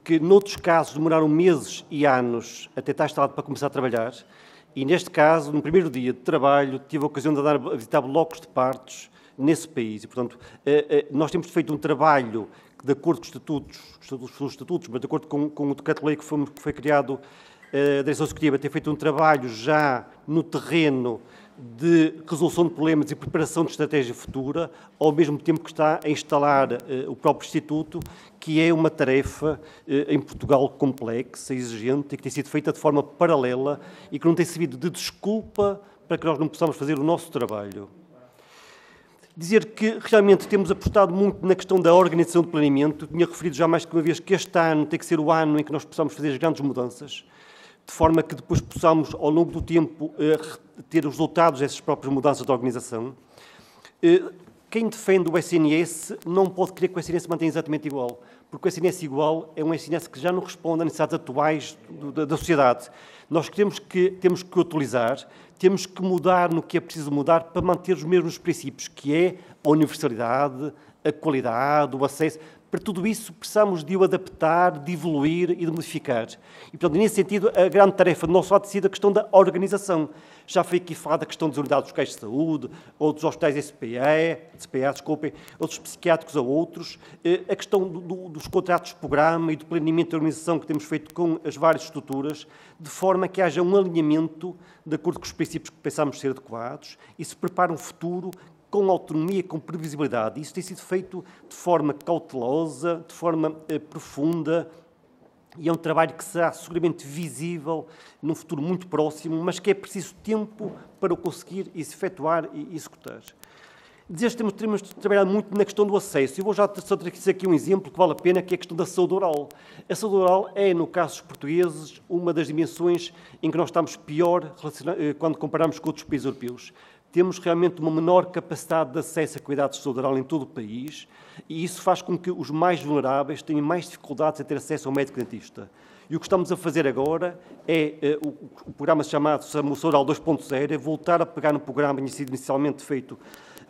Speaker 3: que noutros casos demoraram meses e anos até estar instalado para começar a trabalhar, e neste caso, no primeiro dia de trabalho, tive a ocasião de andar a visitar blocos de partos nesse país, e portanto, nós temos feito um trabalho que, de acordo com os estatutos, mas de acordo com o decreto-lei que foi criado, a Direção Executiva tem feito um trabalho já no terreno de resolução de problemas e preparação de estratégia futura, ao mesmo tempo que está a instalar o próprio Instituto, que é uma tarefa em Portugal complexa, exigente e que tem sido feita de forma paralela e que não tem servido de desculpa para que nós não possamos fazer o nosso trabalho. Dizer que realmente temos apostado muito na questão da organização do planeamento. Tinha referido já mais que uma vez que este ano tem que ser o ano em que nós possamos fazer as grandes mudanças, de forma que depois possamos, ao longo do tempo, ter os resultados dessas próprias mudanças de organização. Quem defende o SNS não pode querer que o SNS mantenha exatamente igual, porque o SNS igual é um SNS que já não responde às necessidades atuais da sociedade. Nós temos que utilizar, temos que mudar no que é preciso mudar para manter os mesmos princípios, que é a universalidade, a qualidade, o acesso. Para tudo isso, precisamos de o adaptar, de evoluir e de modificar. E, portanto, nesse sentido, a grande tarefa do nosso lado tem sido a questão da organização. Já foi aqui falada a questão das unidades locais de saúde, ou dos hospitais SPA, outros psiquiátricos ou outros, a questão dos contratos de programa e do planeamento de organização que temos feito com as várias estruturas, de forma que haja um alinhamento de acordo com os princípios que pensamos ser adequados e se prepare um futuro com autonomia, com previsibilidade. Isso tem sido feito de forma cautelosa, de forma profunda, e é um trabalho que será seguramente visível num futuro muito próximo, mas que é preciso tempo para o conseguir efetuar e executar. Dizer que temos trabalhado muito na questão do acesso. Eu vou já trazer aqui um exemplo que vale a pena, que é a questão da saúde oral. A saúde oral é, no caso dos portugueses, uma das dimensões em que nós estamos pior quando comparamos com outros países europeus. Temos realmente uma menor capacidade de acesso a cuidados de saúde oral em todo o país e isso faz com que os mais vulneráveis tenham mais dificuldades a ter acesso ao médico dentista. E o que estamos a fazer agora é, o programa chamado Saúde Oral 2.0, é voltar a pegar no programa que tinha sido inicialmente feito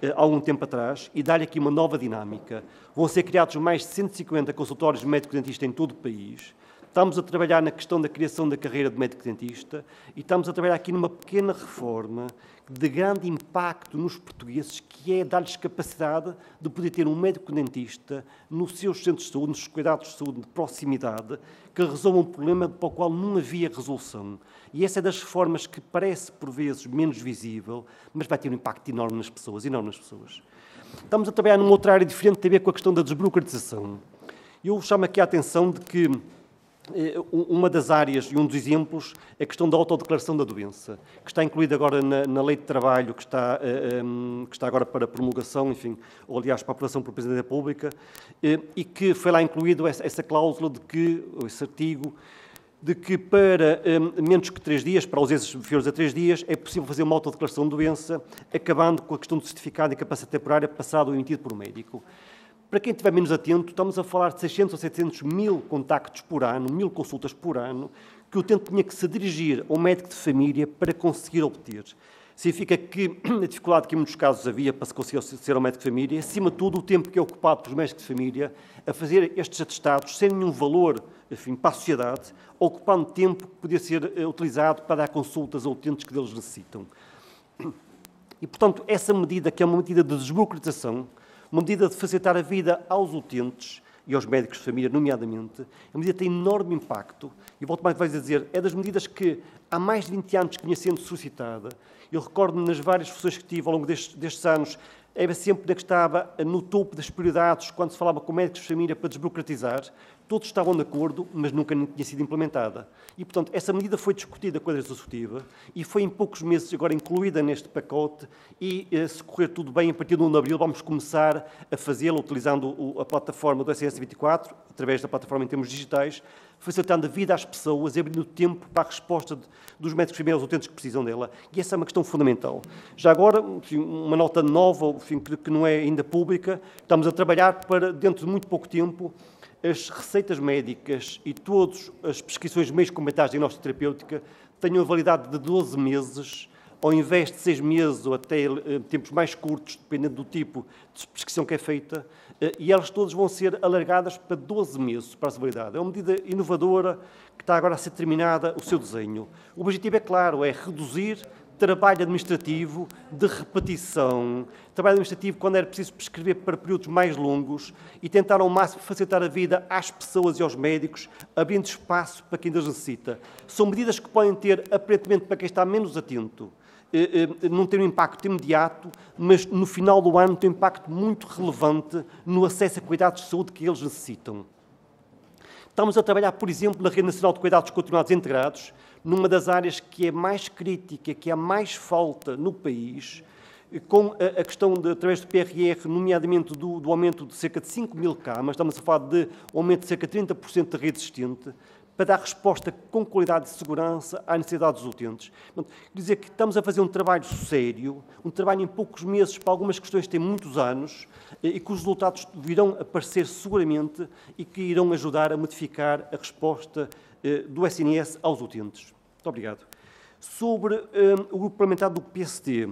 Speaker 3: há algum tempo atrás e dar-lhe aqui uma nova dinâmica. Vão ser criados mais de 150 consultórios de médico-dentista em todo o país. Estamos a trabalhar na questão da criação da carreira de médico-dentista e estamos a trabalhar aqui numa pequena reforma de grande impacto nos portugueses, que é dar-lhes capacidade de poder ter um médico-dentista nos seus centros de saúde, nos cuidados de saúde de proximidade, que resolva um problema para o qual não havia resolução. E essa é das reformas que parece, por vezes, menos visível, mas vai ter um impacto enorme nas pessoas, Estamos a trabalhar numa outra área diferente, que tem a ver com a questão da desburocratização. Eu chamo aqui a atenção de que uma das áreas e um dos exemplos é a questão da autodeclaração da doença, que está incluída agora na Lei de Trabalho, que está agora para promulgação, enfim, ou aliás para aprovação pelo Presidente da República, e que foi lá incluído essa cláusula de que, esse artigo, de que para menos que 3 dias, para ausências inferiores a 3 dias, é possível fazer uma autodeclaração de doença, acabando com a questão do certificado de incapacidade temporária passado ou emitido por um médico. Para quem estiver menos atento, estamos a falar de 600 ou 700 mil contactos por ano, 1000 consultas por ano, que o utente tinha que se dirigir ao médico de família para conseguir obter. Significa que a dificuldade que em muitos casos havia para se conseguir ser um médico de família, acima de tudo o tempo que é ocupado pelos médicos de família a fazer estes atestados sem nenhum valor, enfim, para a sociedade, ocupando tempo que podia ser utilizado para dar consultas a utentes que deles necessitam. E, portanto, essa medida, que é uma medida de desburocratização, uma medida de facilitar a vida aos utentes e aos médicos de família, nomeadamente, a medida tem enorme impacto, e volto mais a dizer, é das medidas que há mais de 20 anos que vinha sendo suscitada. Eu recordo-me nas várias funções que tive ao longo destes anos, era sempre que estava no topo das prioridades quando se falava com médicos de família para desburocratizar. Todos estavam de acordo, mas nunca tinha sido implementada. E, portanto, essa medida foi discutida com a direção executiva e foi em poucos meses agora incluída neste pacote e, se correr tudo bem, a partir de 1 de abril vamos começar a fazê-lo utilizando a plataforma do SNS 24, através da plataforma em termos digitais, facilitando a vida às pessoas e abrindo tempo para a resposta dos médicos de família aos utentes que precisam dela. E essa é uma questão fundamental. Já agora, enfim, uma nota nova, enfim, que não é ainda pública, estamos a trabalhar para, dentro de muito pouco tempo, as receitas médicas e todas as prescrições de meios complementares de diagnóstica terapêutica tenham a validade de 12 meses, ao invés de 6 meses ou até tempos mais curtos, dependendo do tipo de prescrição que é feita, e elas todas vão ser alargadas para 12 meses para a validade. É uma medida inovadora que está agora a ser terminada o seu desenho. O objetivo é claro, é reduzir trabalho administrativo de repetição, trabalho administrativo quando era preciso prescrever para períodos mais longos e tentar ao máximo facilitar a vida às pessoas e aos médicos, abrindo espaço para quem as necessita. São medidas que podem ter, aparentemente, para quem está menos atento, não ter um impacto imediato, mas no final do ano tem um impacto muito relevante no acesso a cuidados de saúde que eles necessitam. Estamos a trabalhar, por exemplo, na Rede Nacional de Cuidados Continuados Integrados, numa das áreas que é mais crítica, que há mais falta no país, com a questão, através do PRR, nomeadamente do aumento de cerca de 5.000 camas, estamos a falar de um aumento de cerca de 30% da rede existente, para dar resposta com qualidade de segurança à necessidade dos utentes. Portanto, quer dizer que estamos a fazer um trabalho sério, um trabalho em poucos meses para algumas questões que têm muitos anos e que os resultados virão aparecer seguramente e que irão ajudar a modificar a resposta do SNS aos utentes. Muito obrigado. Sobre o grupo parlamentar do PSD,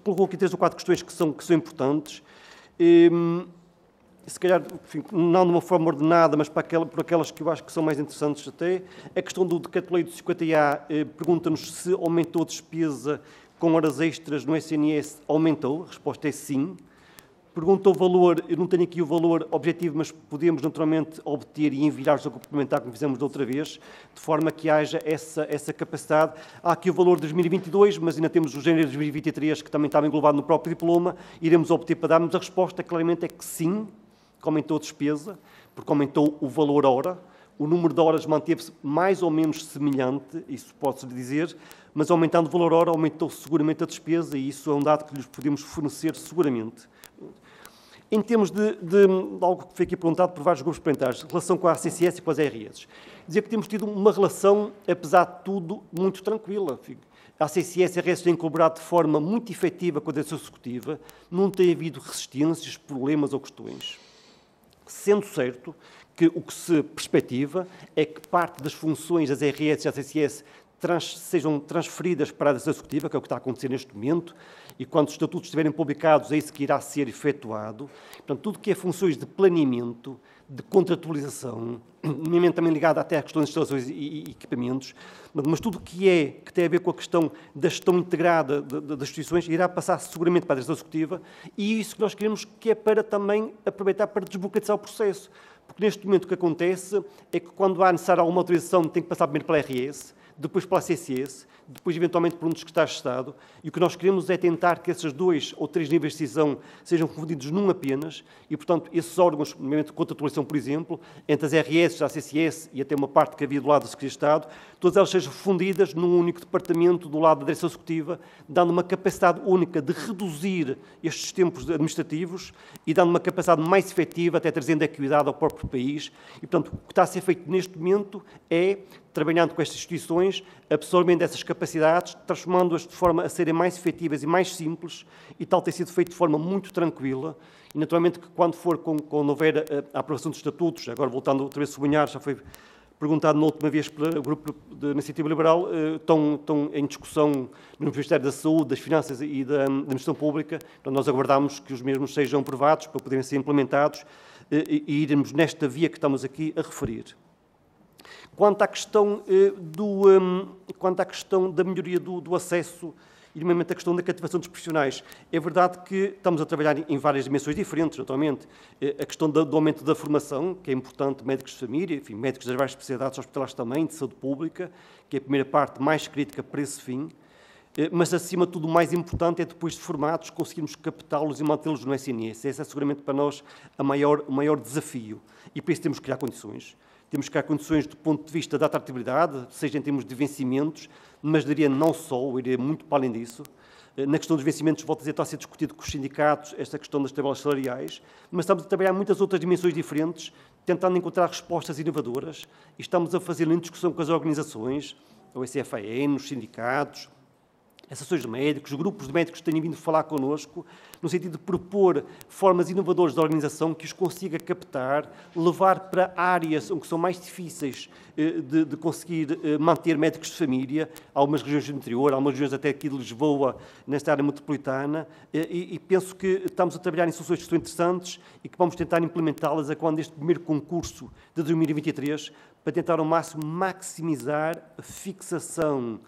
Speaker 3: colocou aqui 3 ou 4 questões que são importantes. Se calhar, enfim, não de uma forma ordenada, mas por aquelas que eu acho que são mais interessantes até. A questão do Decreto-Lei do 50A pergunta-nos se aumentou a despesa com horas extras no SNS. Aumentou, a resposta é sim. Pergunta o valor, eu não tenho aqui o valor objetivo, mas podemos naturalmente obter e enviar-nos ao complementar, como fizemos da outra vez, de forma que haja essa capacidade. Há aqui o valor de 2022, mas ainda temos o janeiro de 2023, que também estava englobado no próprio diploma. Iremos obter para darmos a resposta, claramente é que sim, que aumentou a despesa, porque aumentou o valor hora, o número de horas manteve-se mais ou menos semelhante, isso pode-se dizer, mas aumentando o valor hora, aumentou seguramente a despesa e isso é um dado que lhes podemos fornecer seguramente. Em termos de algo que foi aqui perguntado por vários grupos parlamentares, relação com a ACCS e com as ARS, dizer que temos tido uma relação, apesar de tudo, muito tranquila. A ACCS e a ARS têm colaborado de forma muito efetiva com a direção executiva, não tem havido resistências, problemas ou questões. Sendo certo que o que se perspectiva é que parte das funções das ARS e da ACCS sejam transferidas para a direção executiva, que é o que está a acontecer neste momento, e quando os estatutos estiverem publicados, é isso que irá ser efetuado. Portanto, tudo que é funções de planeamento, de contratualização, nomeadamente também ligado até à questão de instalações e equipamentos, mas tudo que tem a ver com a questão da gestão integrada das instituições irá passar seguramente para a direção executiva e isso que nós queremos que é para também aproveitar para desburocratizar o processo. Porque neste momento o que acontece é que quando há necessário alguma autorização tem que passar primeiro pela RS, depois pela CCS, depois eventualmente por um dos secretários de Estado, e o que nós queremos é tentar que esses 2 ou 3 níveis de decisão sejam confundidos num apenas, e portanto esses órgãos, nomeadamente contra a atuação, por exemplo, entre as RS, a CCS e até uma parte que havia do lado da Secretaria de Estado, todas elas sejam fundidas num único departamento do lado da direção executiva, dando uma capacidade única de reduzir estes tempos administrativos e dando uma capacidade mais efetiva, até trazendo equidade ao próprio país. E portanto o que está a ser feito neste momento é trabalhando com estas instituições, absorvendo essas capacidades, transformando-as de forma a serem mais efetivas e mais simples, e tal tem sido feito de forma muito tranquila, e naturalmente que quando houver a aprovação dos estatutos, agora voltando outra vez a sublinhar, já foi perguntado na última vez pelo Grupo de Iniciativa Liberal, estão em discussão no Ministério da Saúde, das Finanças e da Administração Pública. Então, nós aguardamos que os mesmos sejam aprovados para poderem ser implementados e iremos nesta via que estamos aqui a referir. Quanto à questão, da melhoria do acesso e, nomeadamente, a questão da cativação dos profissionais, é verdade que estamos a trabalhar em várias dimensões diferentes, naturalmente. A questão do aumento da formação, que é importante, médicos de família, enfim, médicos das várias especialidades hospitalares também, de saúde pública, que é a primeira parte mais crítica para esse fim. Mas, acima de tudo, o mais importante é, depois de formados, conseguirmos captá-los e mantê-los no SNS. Esse é, seguramente, para nós, o maior desafio. E, para isso, temos que criar condições. Temos que criar condições do ponto de vista da atratividade, seja em termos de vencimentos, mas diria não só, iria muito para além disso. Na questão dos vencimentos, volto a dizer, está a ser discutido com os sindicatos esta questão das tabelas salariais, mas estamos a trabalhar muitas outras dimensões diferentes, tentando encontrar respostas inovadoras, e estamos a fazer em discussão com as organizações, o SFAN, os sindicatos, associações de médicos, grupos de médicos que têm vindo falar connosco, no sentido de propor formas inovadoras de organização que os consiga captar, levar para áreas onde são mais difíceis de conseguir manter médicos de família, algumas regiões do interior, algumas regiões até aqui de Lisboa, nesta área metropolitana, e penso que estamos a trabalhar em soluções que são interessantes e que vamos tentar implementá-las a quando este primeiro concurso de 2023, para tentar ao máximo maximizar a fixação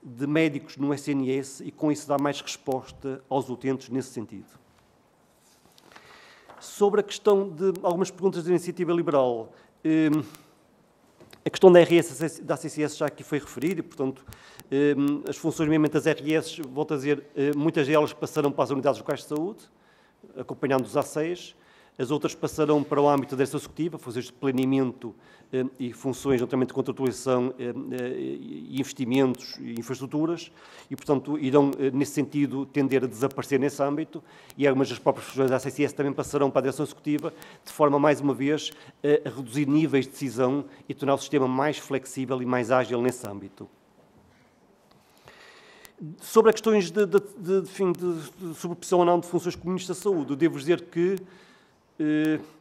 Speaker 3: de médicos no SNS e, com isso, dar mais resposta aos utentes nesse sentido. Sobre a questão de algumas perguntas da Iniciativa Liberal, a questão da RS, da ACCS já aqui foi referida, e, portanto, as funções mesmo das RS, volto a dizer, muitas delas passarão para as unidades locais de saúde, acompanhando os A6, as outras passarão para o âmbito da direção executiva, funções de planeamento e funções, notamment de contratualização e investimentos e infraestruturas, e, portanto, irão, nesse sentido, tender a desaparecer nesse âmbito, e algumas das próprias funções da ACCS também passarão para a direção executiva, de forma, mais uma vez, a reduzir níveis de decisão e tornar o sistema mais flexível e mais ágil nesse âmbito. Sobre as questões de sobreposição ou não de funções comuns da saúde, eu devo dizer que,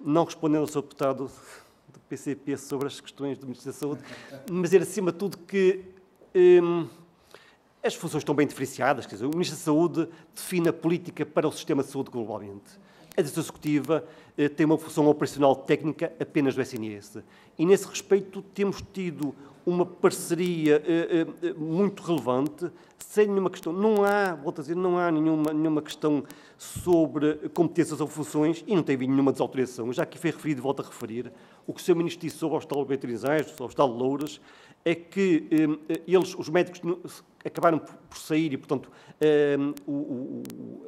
Speaker 3: não respondendo ao Sr. Deputado do PCP sobre as questões do Ministro da Saúde, mas dizer, acima de tudo, que as funções estão bem diferenciadas. Quer dizer, o Ministro da Saúde define a política para o sistema de saúde globalmente. A direção executiva tem uma função operacional técnica apenas do SNS. E, nesse respeito, temos tido uma parceria muito relevante, sem nenhuma questão. Não há, volto a dizer, não há nenhuma questão sobre competências ou funções, e não tem havido nenhuma desautorização. Já aqui foi referido, volto a referir, o que o Sr. Ministro disse sobre o Hospital Veterinário, sobre o Hospital de Louras, é que eles, os médicos, acabaram por sair e, portanto,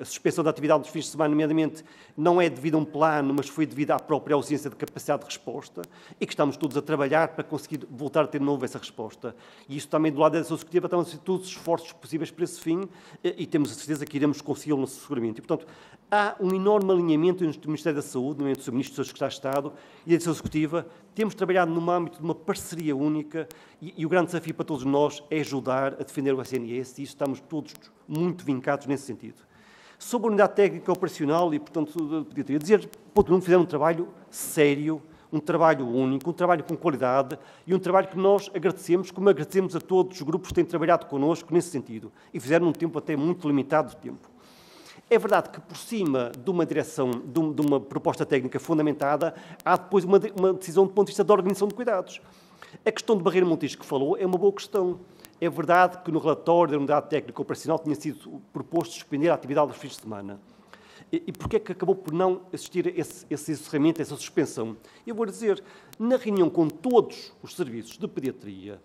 Speaker 3: a suspensão da atividade dos fins de semana, nomeadamente, não é devido a um plano, mas foi devido à própria ausência de capacidade de resposta, e que estamos todos a trabalhar para conseguir voltar a ter de novo essa resposta. E isso também, do lado da direção executiva, estão a ser todos os esforços possíveis para esse fim, e temos a certeza que iremos consegui-lo seguramente. E, portanto, há um enorme alinhamento entre o Ministério da Saúde, entre o Sr. Ministro, o Sr. Secretário de Estado e a direção executiva. Temos trabalhado no âmbito de uma parceria única, e o grande desafio para todos nós é ajudar a defender o SNS, e isso estamos todos muito vincados nesse sentido. Sobre a unidade técnica operacional, e, portanto, podia dizer, ponto número, fizeram um trabalho sério, um trabalho único, um trabalho com qualidade, e um trabalho que nós agradecemos, como agradecemos a todos os grupos que têm trabalhado connosco nesse sentido, e fizeram num tempo até muito limitado de tempo. É verdade que, por cima de uma direção, de uma proposta técnica fundamentada, há depois uma decisão do ponto de vista da organização de cuidados. A questão de Barreiro Montijo que falou é uma boa questão. É verdade que no relatório da unidade técnica operacional tinha sido proposto suspender a atividade dos fins de semana. E porquê é que acabou por não existir esse encerramento, essa suspensão? Eu vou dizer, na reunião com todos os serviços de pediatria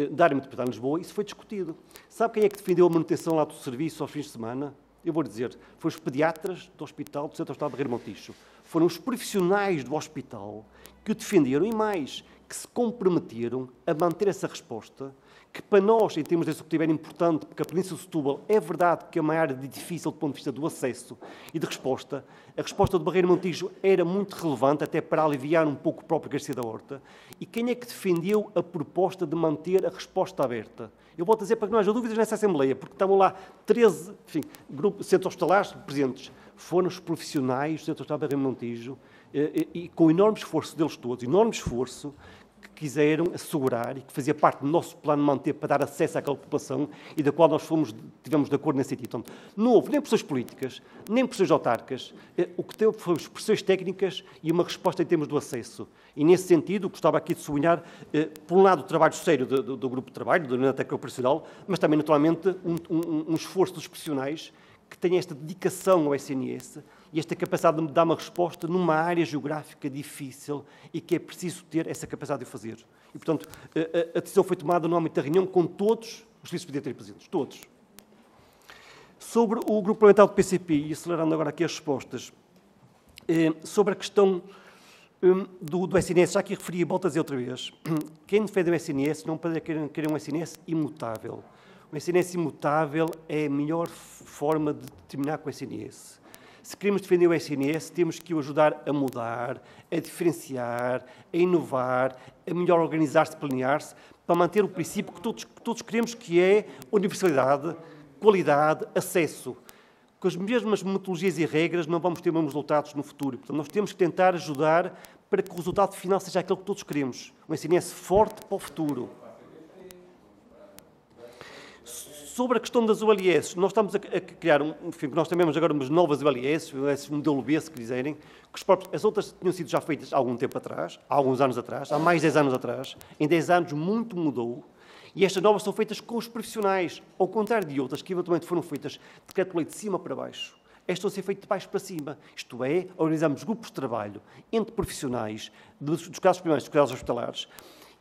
Speaker 3: da área metropolitana de Lisboa, isso foi discutido. Sabe quem é que defendeu a manutenção lá do serviço aos fins de semana? Eu vou dizer, foram os pediatras do Hospital do Centro Hospital de Barreiro Montijo. Foram os profissionais do hospital que o defenderam, e mais, que se comprometeram a manter essa resposta, que para nós, em termos de executivo, era importante, porque a Península de Setúbal é verdade que é uma área difícil do ponto de vista do acesso e de resposta. A resposta do Barreiro Montijo era muito relevante, até para aliviar um pouco o próprio Garcia da Horta. E quem é que defendeu a proposta de manter a resposta aberta? Eu volto a dizer para que não haja dúvidas nessa Assembleia, porque estavam lá 13, centros hospitalares presentes. Foram os profissionais do Centro Hospitalar de Barreiro Montijo, e com enorme esforço deles todos, enorme esforço, que quiseram assegurar e que fazia parte do nosso plano de manter para dar acesso àquela população e da qual nós tivemos de acordo nesse sentido. Então, não houve nem pressões políticas, nem pressões autárquicas, o que teve foi pressões técnicas e uma resposta em termos do acesso. E, nesse sentido, gostava aqui de sublinhar, por um lado, o trabalho sério do grupo de trabalho, da Biblioteca Operacional, mas também, naturalmente, um esforço dos profissionais que têm esta dedicação ao SNS e esta capacidade de dar uma resposta numa área geográfica difícil e que é preciso ter essa capacidade de o fazer. E, portanto, a decisão foi tomada no âmbito da reunião com todos os serviços de presentes, todos. Sobre o grupo parlamentar do PCP, e acelerando agora aqui as respostas, sobre a questão do SNS, já aqui referi, volto a dizer outra vez, quem defende o SNS não pode querer um SNS imutável. O SNS imutável é a melhor forma de terminar com o SNS. Se queremos defender o SNS, temos que o ajudar a mudar, a diferenciar, a inovar, a melhor organizar-se, planear-se, para manter o princípio que todos queremos, que é universalidade, qualidade, acesso. Com as mesmas metodologias e regras não vamos ter mesmos resultados no futuro. Portanto, nós temos que tentar ajudar para que o resultado final seja aquele que todos queremos. Um SNS forte para o futuro. Sobre a questão das OLS, nós estamos a criar, enfim, nós temos agora umas novas OLS, modelo B, se quiserem, que as outras tinham sido já feitas há algum tempo atrás, há alguns anos atrás, há mais de 10 anos atrás. Em 10 anos muito mudou. E estas novas são feitas com os profissionais, ao contrário de outras que eventualmente foram feitas de decreto-lei de cima para baixo. Estas estão a ser feitas de baixo para cima. Isto é, organizamos grupos de trabalho entre profissionais dos casos primários e dos casos hospitalares.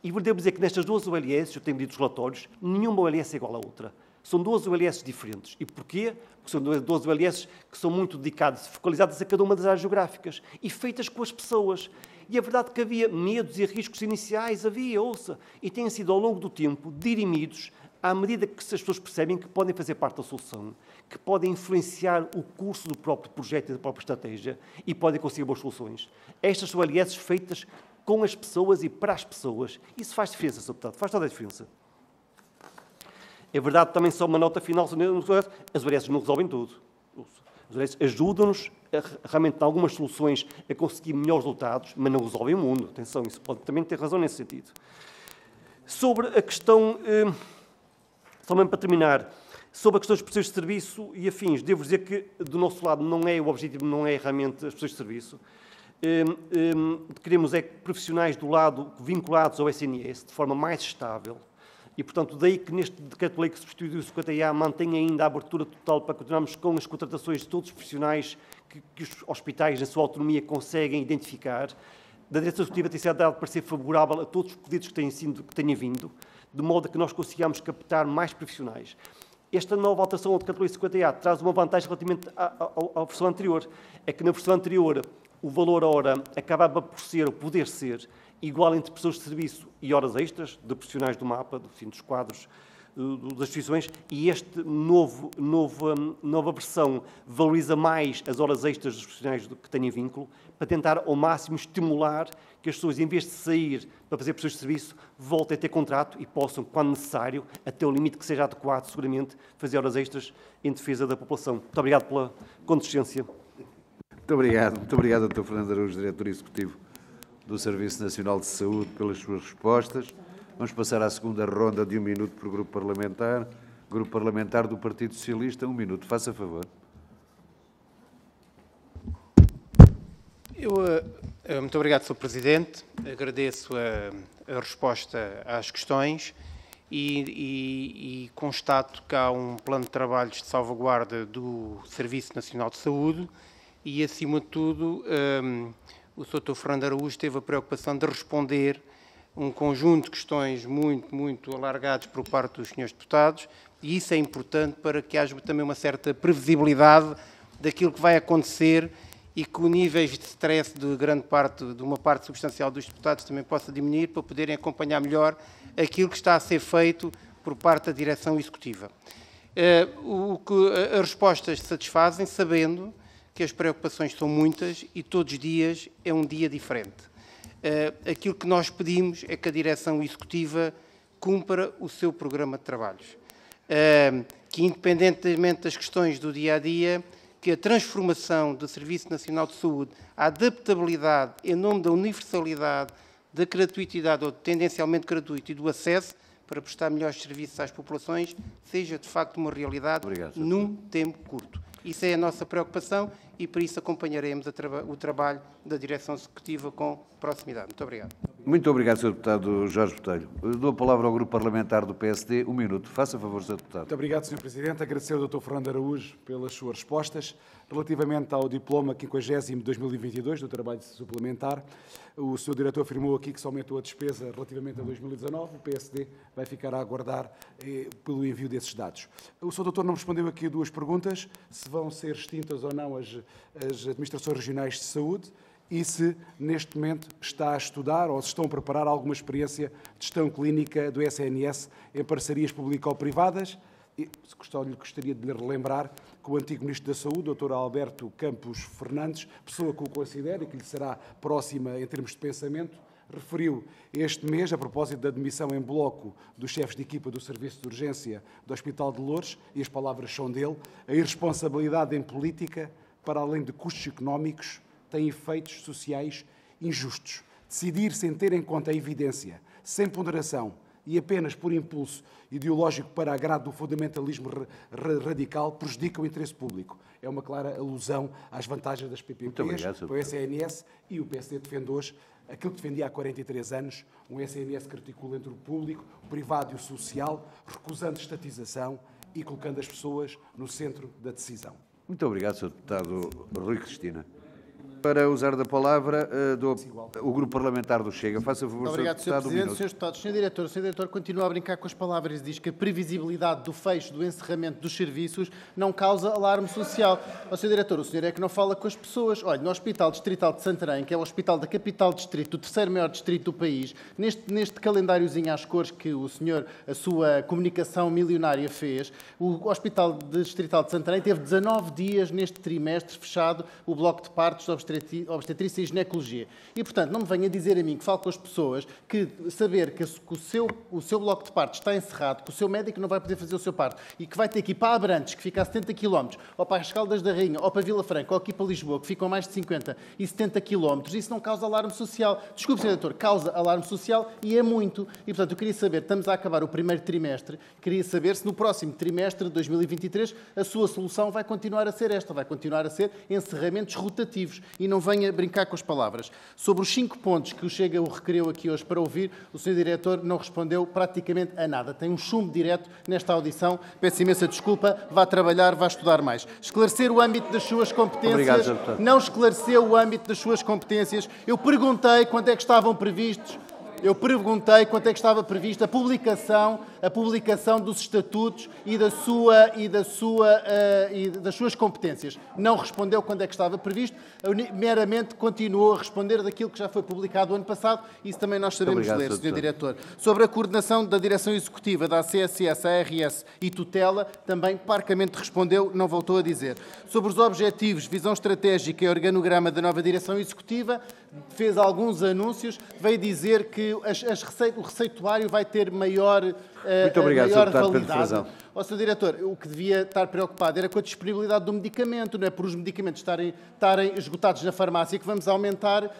Speaker 3: E devo dizer que nestas duas OLS, eu tenho dito os relatórios, nenhuma OLS é igual à outra. São duas OLS diferentes. E porquê? Porque são duas OLS que são muito dedicadas, focalizadas a cada uma das áreas geográficas e feitas com as pessoas. E é verdade que havia medos e riscos iniciais, ouça, e têm sido ao longo do tempo dirimidos à medida que as pessoas percebem que podem fazer parte da solução, que podem influenciar o curso do próprio projeto e da própria estratégia e podem conseguir boas soluções. Estas são OLS feitas com as pessoas e para as pessoas. Isso faz diferença, Sr. Deputado, faz toda a diferença. É verdade, também só uma nota final, as OLS não resolvem tudo. As OLS ajudam-nos, realmente, em algumas soluções, a conseguir melhores resultados, mas não resolvem o mundo. Atenção, isso pode também ter razão nesse sentido. Sobre a questão, somente para terminar, sobre a questão das prestações de serviço e afins, devo dizer que, do nosso lado, o objetivo não é realmente as prestações de serviço. Queremos profissionais do lado vinculados ao SNS, de forma mais estável. E, portanto, daí que neste decreto-lei que substituiu o 50A mantém ainda a abertura total para continuarmos com as contratações de todos os profissionais que os hospitais, na sua autonomia, conseguem identificar. Da direção executiva tem sido dado parecer favorável a todos os pedidos que tenham vindo, de modo a que nós consigamos captar mais profissionais. Esta nova alteração ao decreto-lei 50A traz uma vantagem relativamente à versão anterior. É que na versão anterior o valor hora acabava por ser, ou poder ser, igual entre pessoas de serviço e horas extras, de profissionais do mapa, dos quadros, das instituições, e esta nova versão valoriza mais as horas extras dos profissionais que têm vínculo, para tentar ao máximo estimular que as pessoas, em vez de sair para fazer prestações de serviço, voltem a ter contrato e possam, quando necessário, até o limite que seja adequado, seguramente, fazer horas extras em defesa da população. Muito obrigado pela condescência.
Speaker 1: Muito obrigado, Dr. Fernando Araújo, Diretor Executivo do Serviço Nacional de Saúde, pelas suas respostas. Vamos passar à segunda ronda de 1 minuto por grupo parlamentar. Grupo Parlamentar do Partido Socialista, 1 minuto. Faça favor.
Speaker 4: Muito obrigado, Sr. Presidente. Agradeço a resposta às questões e constato que há um plano de trabalhos de salvaguarda do Serviço Nacional de Saúde e, acima de tudo, o Sr. Fernando Araújo teve a preocupação de responder um conjunto de questões muito alargados por parte dos senhores deputados, e isso é importante para que haja também uma certa previsibilidade daquilo que vai acontecer e que o nível de stress de uma parte substancial dos deputados também possa diminuir, para poderem acompanhar melhor aquilo que está a ser feito por parte da direção executiva. As respostas satisfazem, sabendo que as preocupações são muitas e todos os dias é um dia diferente. Aquilo que nós pedimos é que a direção executiva cumpra o seu programa de trabalhos. Que, independentemente das questões do dia-a-dia, que a transformação do Serviço Nacional de Saúde, a adaptabilidade em nome da universalidade da gratuitidade ou tendencialmente gratuito e do acesso para prestar melhores serviços às populações seja de facto uma realidade num tempo curto. Isso é a nossa preocupação e por isso acompanharemos o trabalho da Direção Executiva com proximidade. Muito obrigado.
Speaker 1: Muito obrigado, Sr. Deputado Jorge Botelho. Dou a palavra ao Grupo Parlamentar do PSD. Um minuto. Faça favor, Sr. Deputado.
Speaker 5: Muito obrigado, Sr. Presidente. Agradecer ao Dr. Fernando Araújo pelas suas respostas. Relativamente ao diploma 50º de 2022 do trabalho suplementar, o Sr. Diretor afirmou aqui que se aumentou a despesa relativamente a 2019. O PSD vai ficar a aguardar pelo envio desses dados. O Sr. Doutor não me respondeu aqui duas perguntas, se vão ser extintas ou não as administrações regionais de saúde e se, neste momento, está a estudar ou se estão a preparar alguma experiência de gestão clínica do SNS em parcerias público-privadas. Gostaria de lhe relembrar que o antigo Ministro da Saúde, Dr. Alberto Campos Fernandes, pessoa que o considera e que lhe será próxima em termos de pensamento, referiu este mês, a propósito da demissão em bloco dos chefes de equipa do Serviço de Urgência do Hospital de Loures, e as palavras são dele, a irresponsabilidade em política, para além de custos económicos, tem efeitos sociais injustos. Decidir sem ter em conta a evidência, sem ponderação e apenas por impulso ideológico para agrado do fundamentalismo radical prejudica o interesse público. É uma clara alusão às vantagens das PPPs, para o SNS, e o PSD defende hoje aquilo que defendia há 43 anos, um SNS que articula entre o público, o privado e o social, recusando estatização e colocando as pessoas no centro da decisão.
Speaker 1: Muito obrigado, Sr. Deputado Rui Cristina. Para usar da palavra o Grupo Parlamentar do Chega. Faça favor,
Speaker 2: obrigado,
Speaker 1: Sr. Deputado.
Speaker 2: Sr. Presidente, Sr. Deputado. Sr. Diretor continua a brincar com as palavras e diz que a previsibilidade do fecho, do encerramento dos serviços não causa alarme social. Sr. Diretor, o senhor é que não fala com as pessoas. Olha, no Hospital Distrital de Santarém, que é o hospital da capital distrito, o terceiro maior distrito do país, neste calendáriozinho às cores que o senhor, a sua comunicação milionária fez, o Hospital Distrital de Santarém teve 19 dias neste trimestre fechado o bloco de partos obstetrícia e ginecologia. E, portanto, não me venha dizer a mim que falo com as pessoas que saber que o seu bloco de partos está encerrado, que o seu médico não vai poder fazer o seu parto e que vai ter que ir para Abrantes, que fica a 70 km, ou para as Caldas da Rainha, ou para Vila Franca, ou aqui para Lisboa, que ficam mais de 50 e 70 km, isso não causa alarme social. Desculpe, Sr. Diretor, causa alarme social e é muito. E, portanto, eu queria saber, estamos a acabar o primeiro trimestre, queria saber se no próximo trimestre de 2023 a sua solução vai continuar a ser esta, vai continuar a ser encerramentos rotativos e não venha brincar com as palavras. Sobre os 5 pontos que o Chega o requeriu aqui hoje para ouvir, o Sr. Diretor não respondeu praticamente a nada. Tem um chumbo direto nesta audição. Peço imensa desculpa. Vá trabalhar, vá estudar mais. Esclarecer o âmbito das suas competências.
Speaker 1: Obrigado,
Speaker 2: não esclareceu o âmbito das suas competências. Eu perguntei quando é que estavam previstos. Eu perguntei quanto é que estava prevista a publicação dos estatutos e das suas competências. Não respondeu quando é que estava previsto, meramente continuou a responder daquilo que já foi publicado ano passado. Isso também nós sabemos ler, Sr. Diretor. Sobre a coordenação da Direção Executiva da ACSS, ARS e tutela, também parcamente respondeu, não voltou a dizer. Sobre os objetivos, visão estratégica e organograma da nova Direção Executiva, fez alguns anúncios, veio dizer que o receituário vai ter maior
Speaker 1: Muito obrigado,
Speaker 2: maior
Speaker 1: Sr. Deputado Pedro
Speaker 2: validade.
Speaker 1: Frazão.
Speaker 2: Sr. Diretor, o que devia estar preocupado era com a disponibilidade do medicamento, não é por os medicamentos estarem esgotados na farmácia que vamos aumentar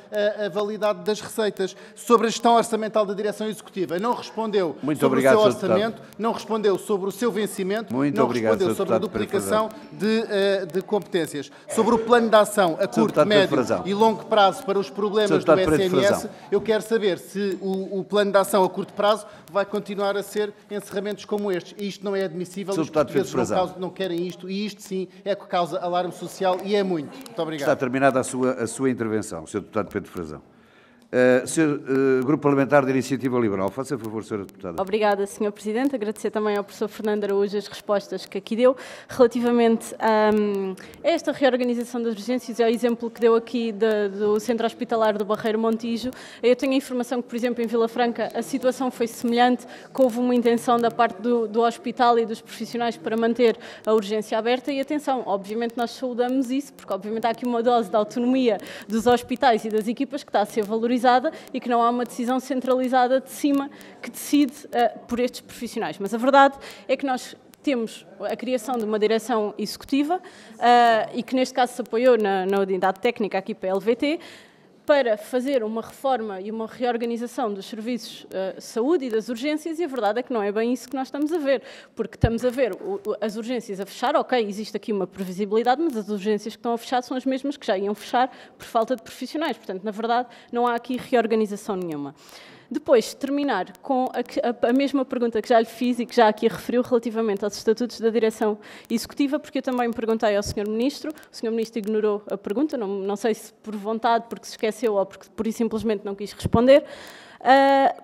Speaker 2: a validade das receitas. Sobre a gestão orçamental da Direção Executiva, não respondeu sobre o seu orçamento, não respondeu sobre o seu vencimento, não respondeu sobre a duplicação de competências. Sobre o plano de ação a curto, médio e longo prazo para os problemas do SNS, eu quero saber se o plano de ação a curto prazo vai continuar a ser encerramentos como estes. E isto não é admissível, os portugueses não querem isto, e isto sim é que causa alarme social e é muito. Muito obrigado.
Speaker 1: Está terminada a sua intervenção, Sr. Deputado Pedro Frazão. Grupo Parlamentar da Iniciativa Liberal. Faça favor, Sra. Deputada.
Speaker 6: Obrigada, Sr. Presidente. Agradecer também ao professor Fernando Araújo as respostas que aqui deu. Relativamente a esta reorganização das urgências, é o exemplo que deu aqui do Centro Hospitalar do Barreiro Montijo. Eu tenho a informação que, por exemplo, em Vila Franca a situação foi semelhante, que houve uma intenção da parte do hospital e dos profissionais para manter a urgência aberta e, atenção, obviamente nós saudamos isso, porque obviamente há aqui uma dose de autonomia dos hospitais e das equipas que está a ser valorizada e que não há uma decisão centralizada de cima que decide por estes profissionais. Mas a verdade é que nós temos a criação de uma direção executiva e que neste caso se apoiou na unidade técnica aqui para a LVT, para fazer uma reforma e uma reorganização dos serviços de saúde e das urgências, e a verdade é que não é bem isso que nós estamos a ver, porque estamos a ver as urgências a fechar, ok, existe aqui uma previsibilidade, mas as urgências que estão a fechar são as mesmas que já iam fechar por falta de profissionais, portanto, na verdade, não há aqui reorganização nenhuma. Depois, terminar com a mesma pergunta que já lhe fiz e que já aqui referiu relativamente aos estatutos da direção executiva, porque eu também me perguntei ao Sr. Ministro, o Sr. Ministro ignorou a pergunta, não sei se por vontade, porque se esqueceu ou porque por simplesmente não quis responder.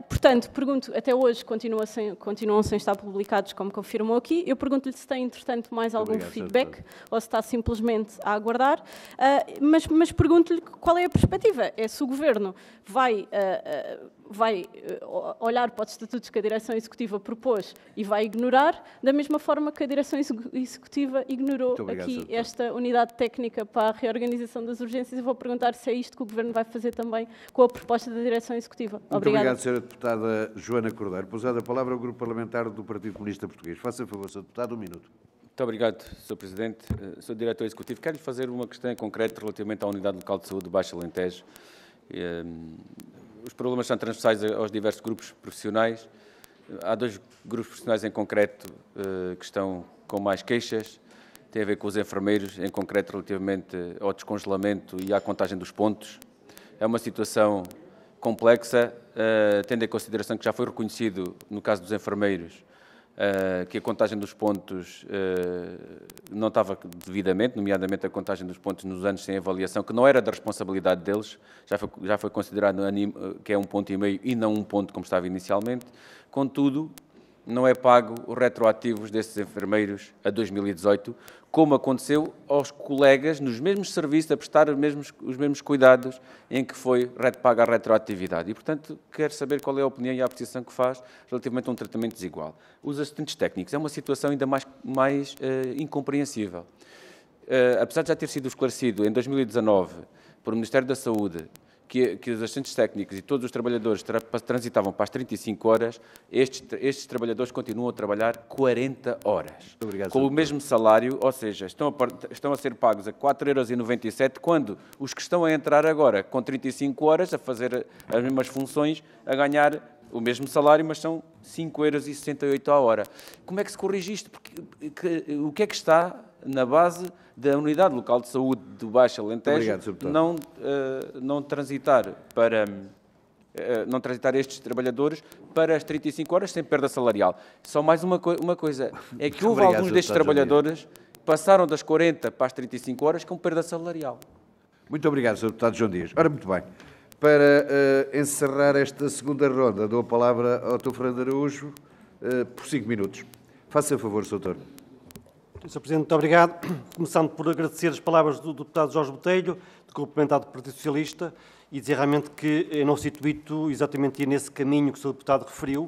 Speaker 6: Portanto, pergunto, até hoje continuam sem estar publicados, como confirmou aqui. Eu pergunto-lhe se tem, entretanto, mais algum feedback ou se está simplesmente a aguardar. Mas pergunto-lhe qual é a perspectiva. É se o Governo vai olhar para os estatutos que a Direção Executiva propôs e vai ignorar, da mesma forma que a Direção Executiva ignorou aqui esta unidade técnica para a reorganização das urgências. Eu vou perguntar se é isto que o Governo vai fazer também com a proposta da Direção Executiva.
Speaker 1: Muito obrigado, Sra. Deputada Joana Cordeiro. Pousada a palavra ao Grupo Parlamentar do Partido Comunista Português. Faça favor, Sr. Deputado, 1 minuto.
Speaker 7: Muito obrigado, Sr. Presidente. Sr. Diretor Executivo, quero-lhe fazer uma questão em concreto relativamente à Unidade Local de Saúde do Baixo Alentejo. Os problemas são transversais aos diversos grupos profissionais. Há 2 grupos profissionais em concreto que estão com mais queixas. Tem a ver com os enfermeiros, em concreto relativamente ao descongelamento e à contagem dos pontos. É uma situação complexa, tendo em consideração que já foi reconhecido, no caso dos enfermeiros, que a contagem dos pontos não estava devidamente, nomeadamente a contagem dos pontos nos anos sem avaliação, que não era da responsabilidade deles, já foi considerado que é 1,5 ponto e não 1 ponto como estava inicialmente. Contudo, não é pago os retroativos desses enfermeiros a 2018, como aconteceu aos colegas nos mesmos serviços a prestar os mesmos cuidados em que foi paga a retroatividade. E, portanto, quero saber qual é a opinião e a apreciação que faz relativamente a um tratamento desigual. Os assistentes técnicos é uma situação ainda mais incompreensível. Apesar de já ter sido esclarecido em 2019 por o Ministério da Saúde que os assistentes técnicos e todos os trabalhadores transitavam para as 35 horas, estes trabalhadores continuam a trabalhar 40 horas. Obrigado, com o mesmo salário, ou seja, estão a ser pagos a 4,97 €, quando os que estão a entrar agora com 35 horas, a fazer as mesmas funções, a ganhar o mesmo salário, mas são 5,68 € a hora. Como é que se corrige isto? O que é que está na base da Unidade Local de Saúde do Baixo Alentejo não transitar estes trabalhadores para as 35 horas sem perda salarial? Só mais uma coisa, é que houve alguns destes trabalhadores que passaram das 40 para as 35 horas com perda salarial.
Speaker 1: Muito obrigado, Sr. Deputado João Dias. Ora, muito bem. Para encerrar esta segunda ronda, dou a palavra ao Dr. Fernando Araújo por 5 minutos. Faça favor, Sr. Doutor.
Speaker 3: Sr. Presidente, muito obrigado. Começando por agradecer as palavras do deputado Jorge Botelho, do Grupo Parlamentar do Partido Socialista, e dizer realmente que é não situito exatamente nesse caminho que o Sr. Deputado referiu,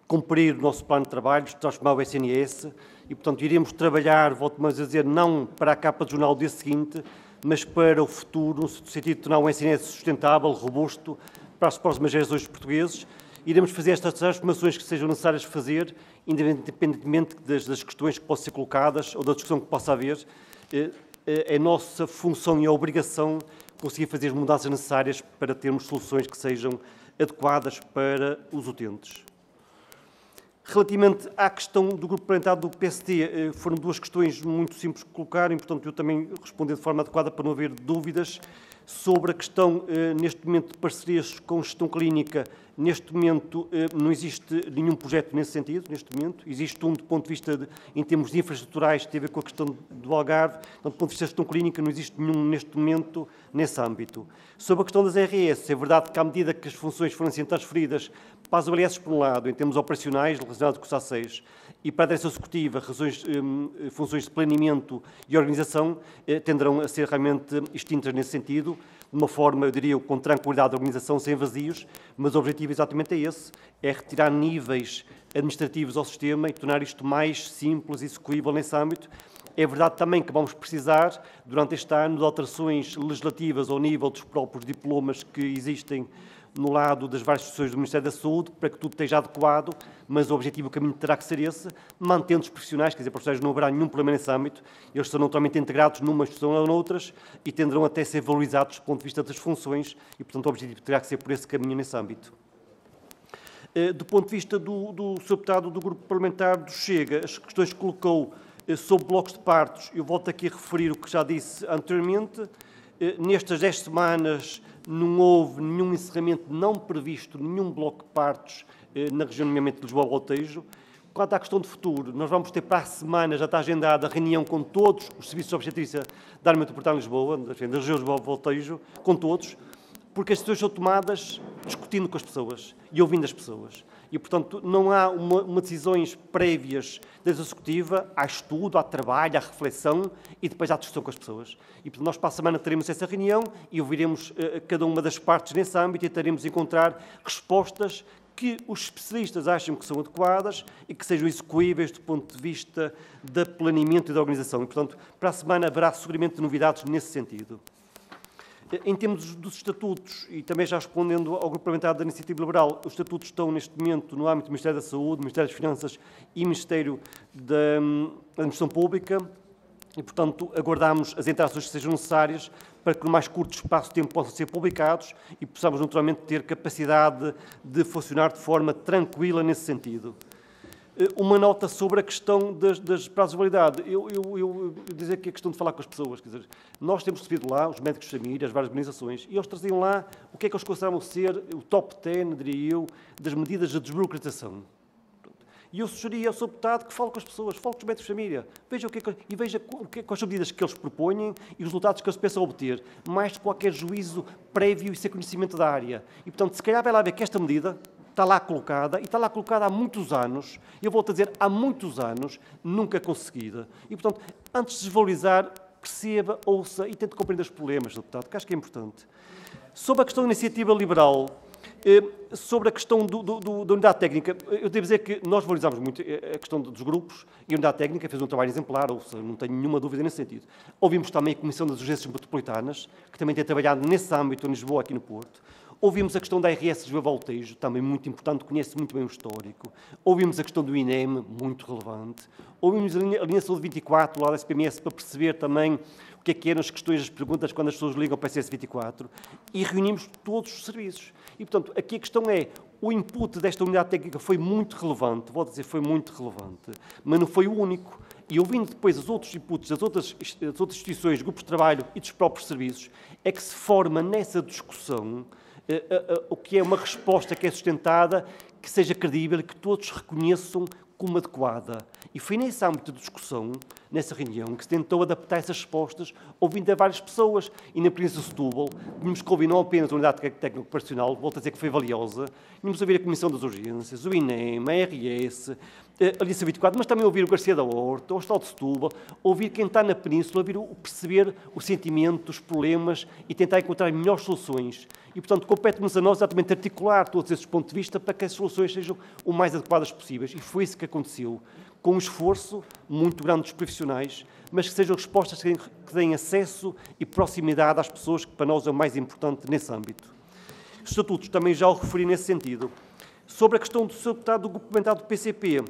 Speaker 3: cumprir o nosso plano de trabalho, transformar o SNS, e, portanto, iremos trabalhar, volto mais a dizer, não para a capa de jornal do dia seguinte, mas para o futuro, no sentido de tornar o SNS sustentável, robusto, para as próximas gerações de portugueses. Iremos fazer estas transformações que sejam necessárias fazer, independentemente das questões que possam ser colocadas ou da discussão que possa haver. É nossa função e a obrigação conseguir fazer as mudanças necessárias para termos soluções que sejam adequadas para os utentes. Relativamente à questão do grupo parlamentar do PSD, foram 2 questões muito simples de colocar, e, portanto, eu também responder de forma adequada para não haver dúvidas. Sobre a questão, neste momento, de parcerias com gestão clínica, neste momento não existe nenhum projeto nesse sentido, neste momento. Existe um do ponto de vista, em termos de infraestruturais, que tem a ver com a questão do Algarve. Então, do ponto de vista de gestão clínica, não existe nenhum, neste momento, nesse âmbito. Sobre a questão das RS, é verdade que, à medida que as funções forem sendo transferidas para as ALS, por um lado, em termos operacionais, relacionados com os A6, e para a direção executiva, funções de planeamento e organização, tenderão a ser realmente extintas nesse sentido, de uma forma, eu diria, com tranquilidade de organização, sem vazios, mas o objetivo exatamente é esse, é retirar níveis administrativos ao sistema e tornar isto mais simples e execuível nesse âmbito. É verdade também que vamos precisar, durante este ano, de alterações legislativas ao nível dos próprios diplomas que existem no lado das várias instituições do Ministério da Saúde, para que tudo esteja adequado, mas o objetivo, o caminho terá que ser esse, mantendo os profissionais, quer dizer, profissionais não haverá nenhum problema nesse âmbito, eles serão totalmente integrados numa instituição ou noutras e tenderão até a ser valorizados do ponto de vista das funções e, portanto, o objetivo terá que ser por esse caminho nesse âmbito. Do ponto de vista do Sr. Deputado do Grupo Parlamentar do Chega, as questões que colocou sobre blocos de partos, eu volto aqui a referir o que já disse anteriormente. Nestas 10 semanas não houve nenhum encerramento não previsto, nenhum bloco de partos na região, nomeadamente de Lisboa-Voltejo. Quanto à questão de futuro, nós vamos ter para a semana, já está agendada a reunião com todos os serviços de obstetrícia da área metropolitana de Lisboa, da região de Lisboa-Voltejo, com todos, porque as decisões são tomadas discutindo com as pessoas e ouvindo as pessoas. E, portanto, não há decisões prévias da executiva, há estudo, há trabalho, há reflexão e depois há discussão com as pessoas. E, portanto, nós para a semana teremos essa reunião e ouviremos cada uma das partes nesse âmbito e tentaremos encontrar respostas que os especialistas acham que são adequadas e que sejam execuíveis do ponto de vista de planeamento e da organização. E, portanto, para a semana haverá seguramente novidades nesse sentido. Em termos dos estatutos, e também já respondendo ao Grupo Parlamentar da Iniciativa Liberal, os estatutos estão neste momento no âmbito do Ministério da Saúde, Ministério das Finanças e Ministério da Administração Pública e, portanto, aguardamos as interações que sejam necessárias para que no mais curto espaço de tempo possam ser publicados e possamos naturalmente ter capacidade de funcionar de forma tranquila nesse sentido. Uma nota sobre a questão das prazos de validade. Eu dizer que a questão de falar com as pessoas, quer dizer, nós temos recebido lá os médicos de família, as várias organizações, e eles traziam lá o que é que eles consideravam ser o top 10, diria eu, das medidas de desburocratização. E eu sugeria ao Sr. Deputado que fale com as pessoas, fale com os médicos de família, veja quais são as medidas que eles propõem e os resultados que eles pensam obter, mais de qualquer juízo prévio e sem conhecimento da área. E, portanto, se calhar vai lá ver que esta medida está lá colocada, e está lá colocada há muitos anos, eu volto a dizer, há muitos anos, nunca conseguida. E, portanto, antes de desvalorizar, perceba, ouça e tente compreender os problemas, Sr. Deputado, que acho que é importante. Sobre a questão da iniciativa liberal, sobre a questão da unidade técnica, eu devo dizer que nós valorizamos muito a questão dos grupos e a unidade técnica fez um trabalho exemplar, ou seja, não tenho nenhuma dúvida nesse sentido. Ouvimos também a Comissão das Urgências Metropolitanas, que também tem trabalhado nesse âmbito em Lisboa, aqui no Porto. Ouvimos a questão da RS de Lisboa-Voltejo, também muito importante, conhece muito bem o histórico. Ouvimos a questão do INEM, muito relevante. Ouvimos a linha Saúde 24, lá da SPMS, para perceber também o que eram as questões, as perguntas, quando as pessoas ligam para a SS 24. E reunimos todos os serviços. E, portanto, aqui a questão é, o input desta unidade técnica foi muito relevante, vou dizer, foi muito relevante, mas não foi o único. E ouvindo depois os outros inputs das outras instituições, grupos de trabalho e dos próprios serviços, é que se forma nessa discussão o que é uma resposta que é sustentada, que seja credível e que todos reconheçam como adequada. E foi nesse âmbito de discussão, nessa reunião, que se tentou adaptar essas respostas, ouvindo a várias pessoas. E na Província de Setúbal, tínhamos que ouvir não apenas a unidade técnico-operacional, volto a dizer que foi valiosa, tínhamos a ouvir a Comissão das Urgências, o INEM, a RS, a Aliança 24, mas também ouvir o Garcia da Horta, o Hospital de Setúbal, ouvir quem está na Península, perceber o sentimento, os problemas e tentar encontrar melhores soluções. E, portanto, compete-nos a nós exatamente articular todos esses pontos de vista para que as soluções sejam o mais adequadas possíveis. E foi isso que aconteceu, com um esforço muito grande dos profissionais, mas que sejam respostas que deem acesso e proximidade às pessoas, que para nós é o mais importante nesse âmbito. Os estatutos também já o referi nesse sentido. Sobre a questão do Sr. Deputado do Grupo Parlamentar do PCP,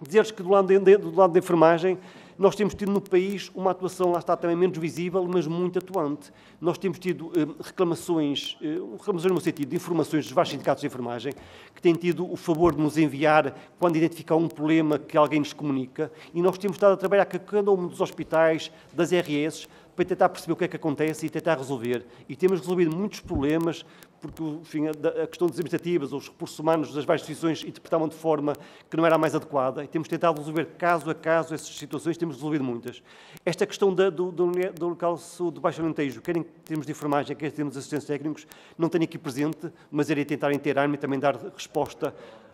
Speaker 3: dizer-lhes que do lado da enfermagem, nós temos tido no país uma atuação, lá está, também menos visível, mas muito atuante. Nós temos tido reclamações no sentido de informações dos vários sindicatos de enfermagem, que têm tido o favor de nos enviar, quando identificar um problema que alguém nos comunica, e nós temos estado a trabalhar com cada um dos hospitais, das RS, para tentar perceber o que é que acontece e tentar resolver. E temos resolvido muitos problemas, porque, enfim, a questão das administrativas, os recursos humanos das várias instituições interpretavam de forma que não era a mais adequada, e temos tentado resolver caso a caso essas situações, temos resolvido muitas. Esta questão do local do Baixo Alentejo, quer em termos de enfermagem, quer em termos de assistentes técnicos, não tenho aqui presente, mas irei tentar inteirar-me e também dar resposta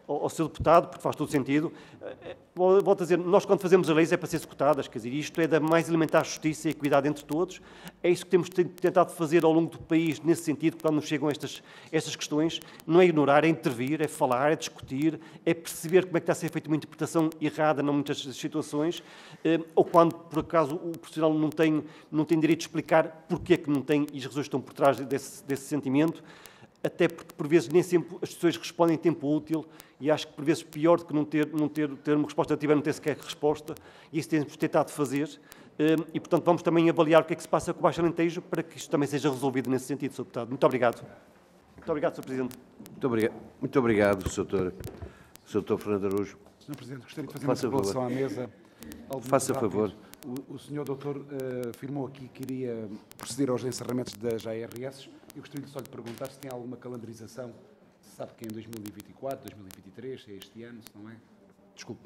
Speaker 3: ao Sr. Deputado, porque faz todo sentido. Volto a dizer, nós quando fazemos as leis é para ser executadas, quer dizer, isto é da mais elementar justiça e equidade entre todos, é isso que temos tentado fazer ao longo do país, nesse sentido, quando nos chegam estas questões, não é ignorar, é intervir, é falar, é discutir, é perceber como é que está a ser feita uma interpretação errada em muitas situações, ou quando, por acaso, o profissional não tem direito de explicar porque é que não tem e as razões estão por trás desse sentimento. até porque, por vezes, nem sempre as pessoas respondem em tempo útil, e acho que, por vezes, pior do que não ter uma resposta ativa é não ter sequer resposta, e isso temos tentado fazer, e, portanto, vamos também avaliar o que é que se passa com o Baixo Alentejo para que isto também seja resolvido nesse sentido, Sr. Deputado. Muito obrigado. Muito obrigado, Sr. Presidente.
Speaker 1: Muito obrigado, Sr. Fernando Araújo.
Speaker 5: Sr. Presidente, gostaria de fazer uma interpelação à mesa.
Speaker 1: Faça favor.
Speaker 5: O Sr. Doutor afirmou aqui que iria proceder aos encerramentos das ARS. Eu gostaria só de perguntar se tem alguma calendarização. Se sabe que é em 2024, 2023, se é este ano, se não é? Desculpe.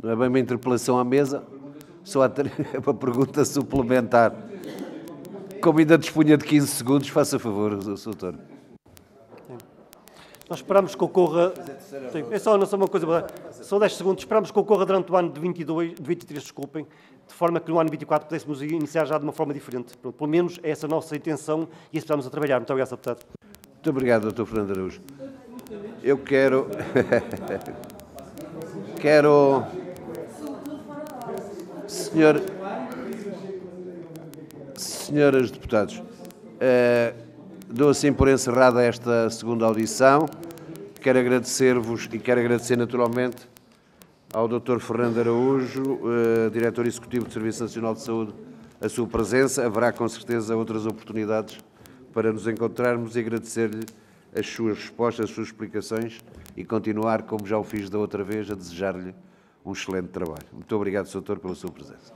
Speaker 1: Não é bem uma interpelação à mesa, só há uma pergunta suplementar. Como ainda dispunha de 15 segundos, faça favor, Sr. Doutor.
Speaker 3: Nós esperamos que ocorra... É só uma coisa... São 10 segundos. Esperamos que ocorra durante o ano de 23, desculpem, de forma que no ano de 24 pudéssemos iniciar já de uma forma diferente. Pronto, pelo menos é essa a nossa intenção e estamos a trabalhar. Muito obrigado, Sr. Deputado.
Speaker 1: Muito obrigado, Dr. Fernando Araújo. Eu quero... Senhoras deputados, dou assim por encerrada esta segunda audição. Quero agradecer-vos e quero agradecer naturalmente ao Dr. Fernando Araújo, Diretor Executivo do Serviço Nacional de Saúde, a sua presença. Haverá com certeza outras oportunidades para nos encontrarmos e agradecer-lhe as suas respostas, as suas explicações e continuar, como já o fiz da outra vez, a desejar-lhe um excelente trabalho. Muito obrigado, Sr. Doutor, pela sua presença.